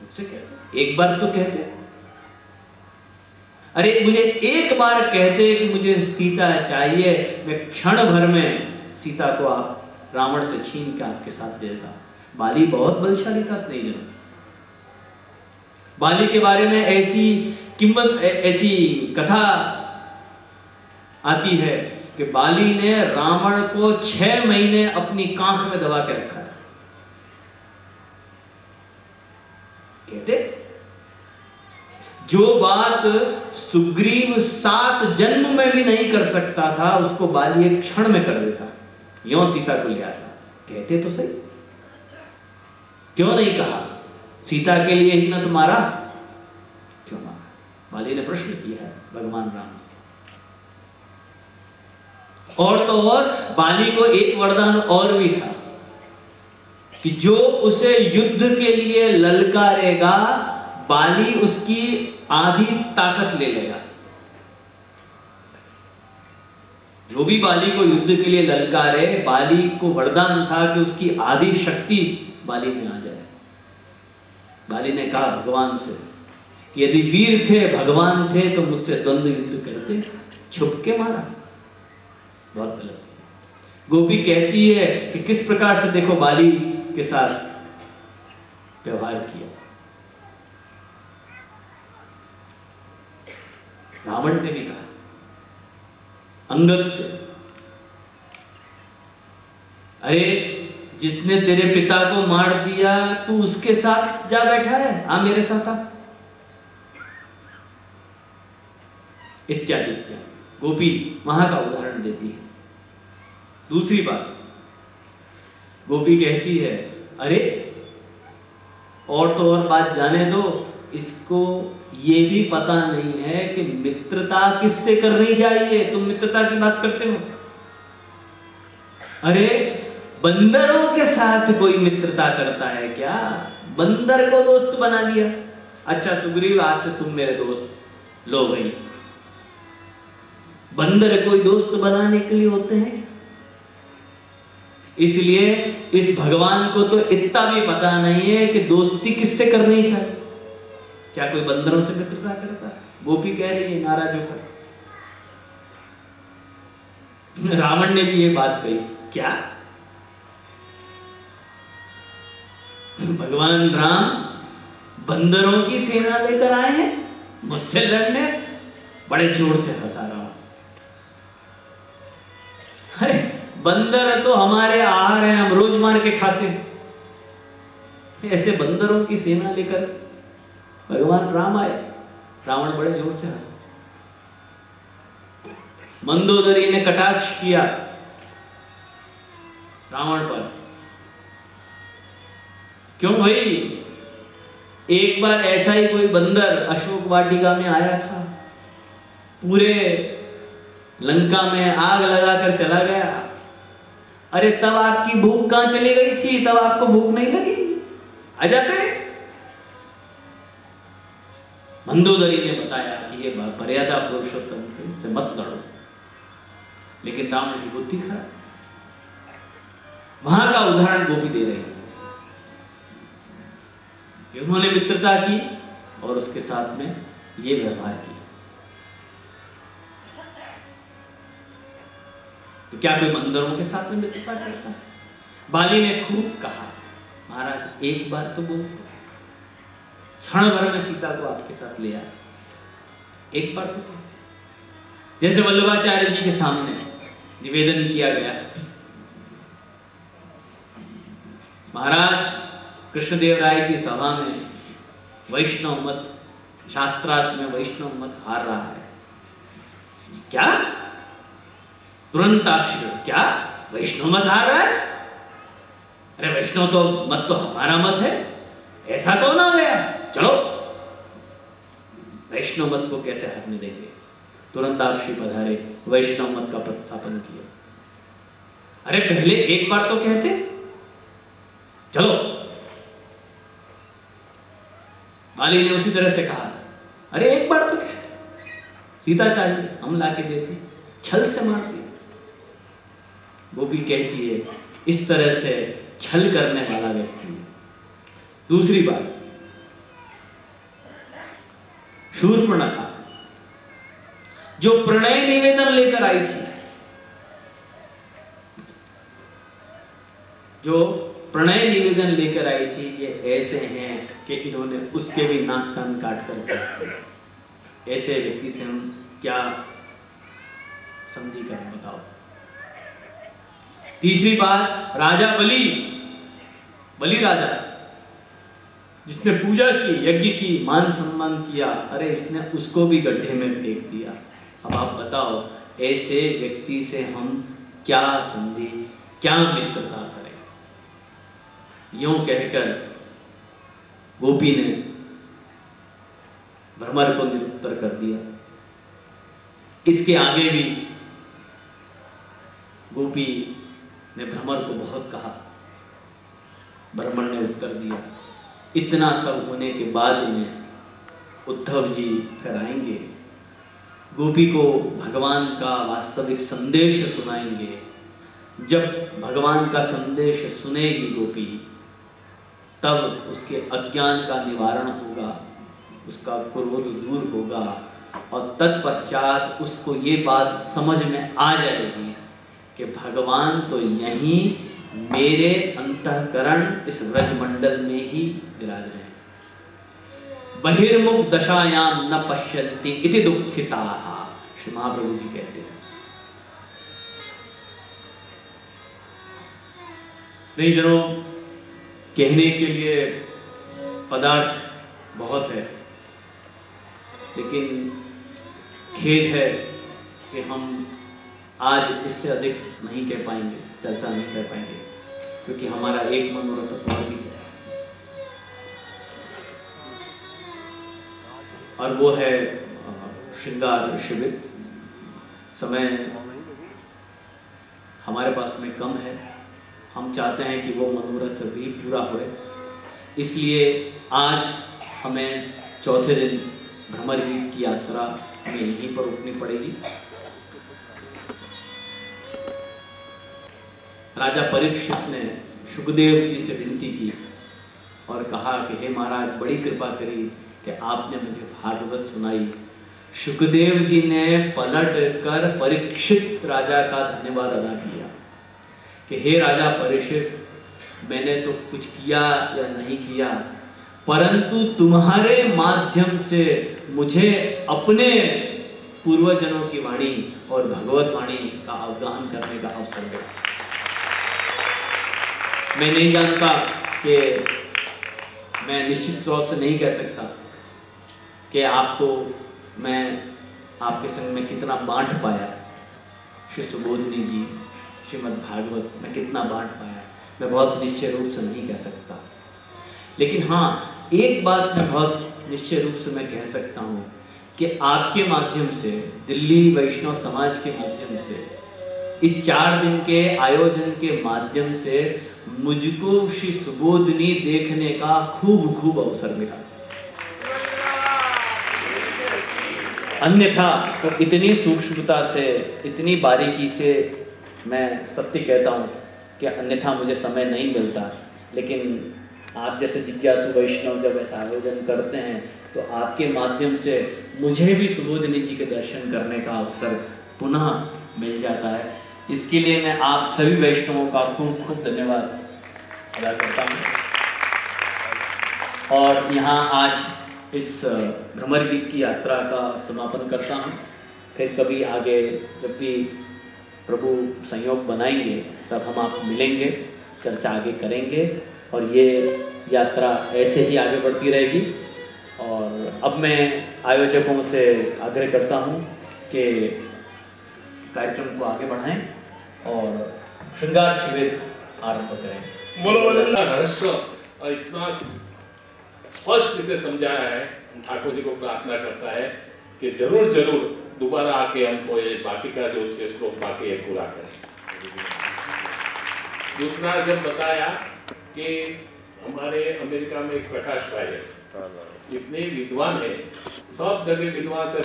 मुझसे कहते, एक बार तो कहते। अरे मुझे एक बार कहते कि मुझे सीता चाहिए, मैं क्षण भर में सीता को आप रावण से छीन के आपके साथ दे देता। बाली बहुत बलशाली था स्नेहीजन। बाली के बारे में ऐसी किम्मत, ऐसी कथा आती है कि बाली ने रावण को 6 महीने अपनी कांख में दबा के रखा था। कहते जो बात सुग्रीव 7 जन्म में भी नहीं कर सकता था, उसको बाली एक क्षण में कर देता, यों सीता को ले आता। कहते तो सही, क्यों नहीं कहा सीता के लिए ही ना तुम्हारा, क्यों मारा? बाली ने प्रश्न किया है भगवान राम से। और तो और बाली को एक वरदान और भी था कि जो उसे युद्ध के लिए ललकारेगा, बाली उसकी आधी ताकत ले लेगा। जो भी बाली को युद्ध के लिए ललकारे, बाली को वरदान था कि उसकी आधी शक्ति बाली में आ जाए। बाली ने कहा भगवान से कि यदि वीर थे, भगवान थे, तो मुझसे द्वंद्व युद्ध करते, छुप के मारा, बहुत गलत है। गोपी कहती है कि किस प्रकार से देखो बाली के साथ व्यवहार किया। रावण ने भी कहा अंगद से, अरे जिसने तेरे पिता को मार दिया तू उसके साथ जा बैठा है, आ मेरे साथ आ, इत्यादि इत्यादि। गोपी वहां का उदाहरण देती है। दूसरी बात, गोपी कहती है अरे और तो और बात जाने दो, इसको ये भी पता नहीं है कि मित्रता किससे करनी चाहिए। तुम मित्रता की बात करते हो, अरे बंदरों के साथ कोई मित्रता करता है क्या? बंदर को दोस्त बना लिया। अच्छा सुग्रीव, आज से तुम मेरे दोस्त, लो भाई। बंदर कोई दोस्त बनाने के लिए होते हैं? इसलिए इस भगवान को तो इतना भी पता नहीं है कि दोस्ती किससे करनी चाहिए। क्या कोई बंदरों से मित्रता करता है? गोपी कह रही है नाराज होकर। रावण ने भी ये बात कही, क्या भगवान राम बंदरों की सेना लेकर आए हैं मुझसे लड़ने? बड़े जोर से हंसा रहा हूं। अरे बंदर तो हमारे आहार हैं, हम रोज मार के खाते हैं। ऐसे बंदरों की सेना लेकर भगवान राम आए। रावण बड़े जोर से हंसा। मंदोदरी ने कटाक्ष किया रावण पर। क्यों भाई? एक बार ऐसा ही कोई बंदर अशोक वाटिका में आया था, पूरे लंका में आग लगाकर चला गया। अरे तब आपकी भूख कहां चली गई थी? तब आपको भूख नहीं लगी? आ जाते। मंदोदरी ने बताया कि ये मर्यादा पुरुषोत्तम से मत लड़ो, लेकिन रावण की बुद्धि खराब। वहां का उदाहरण गोपी दे रही है। उन्होंने मित्रता की और उसके साथ में ये व्यवहार किया। तो क्या कोई बंदरों के साथ में मित्रता करता है? बाली ने खूब कहा, महाराज एक बार तो बोलते, क्षण भर में सीता को आपके साथ ले आए, एक बार तो कहते। जैसे वल्लभाचार्य जी के सामने निवेदन किया गया, महाराज कृष्णदेव राय की सभा में वैष्णव मत, शास्त्रार्थ में वैष्णव मत हार रहा है। क्या? तुरंत आश्चर्य, क्या वैष्णव मत हार रहा है? अरे वैष्णव तो मत तो हमारा मत है, ऐसा कौन आ गया? चलो वैष्णव मत को कैसे हारने देंगे? तुरंत आश्री पधारे, वैष्णव मत का प्रतिस्थापन किया। अरे पहले एक बार तो कहते, चलो। बाली ने उसी तरह से कहा, अरे एक बार तो कहते, सीता चाहिए हम लाके देते, छल से मार दिया। गोपी कहती है इस तरह से छल करने वाला व्यक्ति। दूसरी बात, शूर्पणखा जो प्रणय निवेदन लेकर आई थी, जो प्रणय निवेदन लेकर आई थी, ये ऐसे हैं कि इन्होंने उसके भी नाक कान काट कर बैठते। ऐसे व्यक्ति से हम क्या संधि करें, बताओ। तीसरी बात, राजा बलि राजा जिसने पूजा की, यज्ञ की, मान सम्मान किया, अरे इसने उसको भी गड्ढे में फेंक दिया। अब आप बताओ, ऐसे व्यक्ति से हम क्या संधि, क्या मित्रता करें? यूं कहकर गोपी ने भ्रमर को निरुत्तर कर दिया। इसके आगे भी गोपी ने भ्रमर को बहुत कहा, भ्रमर ने उत्तर दिया। इतना सब होने के बाद में उद्धव जी फिर आएंगे, गोपी को भगवान का वास्तविक संदेश सुनाएंगे। जब भगवान का संदेश सुनेगी गोपी, तब उसके अज्ञान का निवारण होगा, उसका क्रोध दूर होगा, और तत्पश्चात उसको ये बात समझ में आ जाएगी कि भगवान तो यहीं मेरे अंतःकरण इस व्रजमंडल में ही विराज रहे हैं। बहिर्मुख दशायाम न पश्यन्ति इति दुःखिताः, श्री महाप्रभु जी कहते हैं। स्नेहीजनों, कहने के लिए पदार्थ बहुत है, लेकिन खेद है कि हम आज इससे अधिक नहीं कह पाएंगे, चर्चा नहीं कर पाएंगे, क्योंकि हमारा एक मनोरथ और भी है, और वो है श्रृंगार शिविर। समय हमारे पास में कम है, हम चाहते हैं कि वो मनोरथ भी पूरा होए, इसलिए आज हमें चौथे दिन भ्रमर गीत की यात्रा हमें यहीं पर रुकनी पड़ेगी। राजा परीक्षित ने सुखदेव जी से विनती की और कहा कि हे महाराज, बड़ी कृपा करी कि आपने मुझे भागवत सुनाई। सुखदेव जी ने पलट कर परीक्षित राजा का धन्यवाद अदा किया कि हे राजा परीक्षित, मैंने तो कुछ किया या नहीं किया, परंतु तुम्हारे माध्यम से मुझे अपने पूर्वजनों की वाणी और भगवत वाणी का अवगाहन करने का अवसर मिला। मैं नहीं जानता कि मैं निश्चित तौर से नहीं कह सकता कि आपको मैं आपके संग में कितना बांट पाया। श्री सुबोधनी जी, श्रीमद् भागवत में कितना बांट पाया, मैं बहुत निश्चय रूप से नहीं कह सकता। लेकिन हाँ, एक बात मैं बहुत निश्चय रूप से मैं कह सकता हूँ कि आपके माध्यम से, दिल्ली वैष्णव समाज के माध्यम से, इस 4 दिन के आयोजन के माध्यम से मुझको श्री सुबोधनी देखने का खूब अवसर मिला। अन्यथा तो इतनी सूक्ष्मता से, इतनी बारीकी से मैं सत्य कहता हूँ कि अन्यथा मुझे समय नहीं मिलता। लेकिन आप जैसे जिज्ञासु वैष्णव जब ऐसा आयोजन करते हैं तो आपके माध्यम से मुझे भी सुबोधनी जी के दर्शन करने का अवसर पुनः मिल जाता है। इसके लिए मैं आप सभी वैष्णवों का खूब धन्यवाद अदा करता हूँ और यहाँ आज इस भ्रमर गीत की यात्रा का समापन करता हूँ। फिर कभी आगे जब भी प्रभु संयोग बनाएंगे तब हम आपको मिलेंगे, चर्चा आगे करेंगे और ये यात्रा ऐसे ही आगे बढ़ती रहेगी। और अब मैं आयोजकों से आग्रह करता हूँ कि कार्यक्रम को आगे बढ़ाएं और श्रृंगार शिविर आरंभ करें। बोलो रहस्य और इतना स्पष्ट रीते समझाया है, ठाकुर जी को प्रार्थना करता है कि जरूर दोबारा आके हमको ये बाकी का जो 6 श्लोक बाकी है पूरा करें। दूसरा जब बताया कि हमारे अमेरिका में एक प्रकाश भाई है, इतने विद्वान है, सब जगह विद्वान से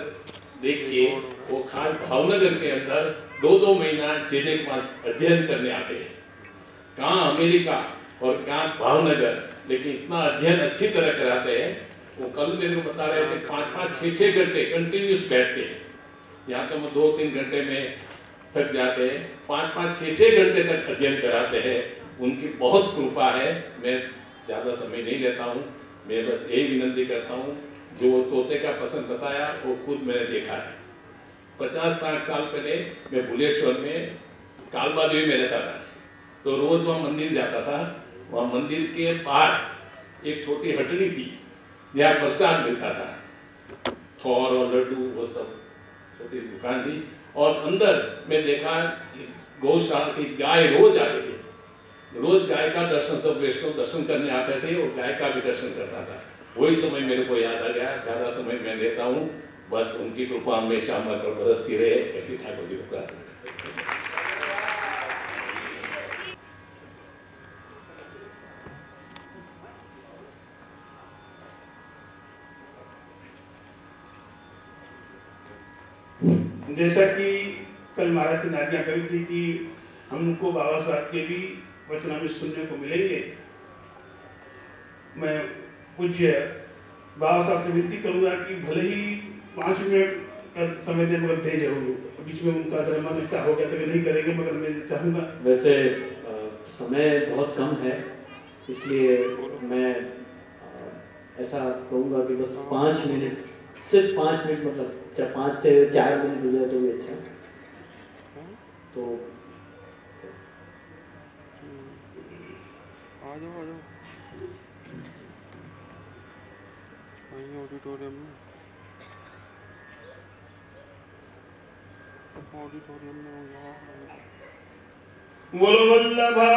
देख के वो खास भावनगर के अंदर 2-2 महीना चीजें अध्ययन करने आते हैं। कहाँ अमेरिका और कहाँ भावनगर, लेकिन इतना अध्ययन अच्छी तरह कराते हैं। वो कल मेरे को बता रहे थे 5-5, 6-6 घंटे कंटिन्यूस बैठते हैं। यहाँ तो हम 2-3 घंटे में थक जाते हैं, 5-5, 6-6 घंटे तक अध्ययन कराते हैं। उनकी बहुत कृपा है। मैं ज़्यादा समय नहीं लेता हूँ, मैं बस यही विनती करता हूँ, जो तोते का पसंद बताया वो खुद मैंने देखा है। 50-60 साल पहले मैं भुलेश्वर में कालबादेवी में रहता था, तो रोज वहाँ मंदिर जाता था। वहाँ मंदिर के पास एक छोटी हटनी थी जहाँ प्रसाद मिलता था, थौर और लड्डू वो सब छोटी दुकान थी। और अंदर मैं देखा गौशाला की गाय रोज आती थी, रोज गाय का दर्शन, सब वैष्णव दर्शन करने आते थे और गाय का भी दर्शन करता था। वही समय मेरे को याद आ गया, ज्यादा समय मैं लेता हूँ, बस उनकी कृपा हमेशा हमारे पर बरसती रहे, ऐसी ठाकुर जी को प्रार्थना करते हैं। जैसा कि कल महाराज ने आज्ञा करी थी कि हमको बाबा साहब के भी वचनामृत सुनने को मिलेंगे, मैं पूज्य बाबा साहब से विनती करूंगा कि भले ही 5 मिनट का समय दे, मगर दे जरूर। बीच में उनका अगर मन ऐसा हो गया तो नहीं करेंगे, मगर मैं चाहूँगा। वैसे समय बहुत कम है, इसलिए मैं ऐसा कहूँगा कि बस 5 मिनट, सिर्फ 5 मिनट, मतलब 5 से 4 मिनट हो जाए तो भी अच्छा। तो आ जाओ ऑडिटोरियम में बोलो वल्लभा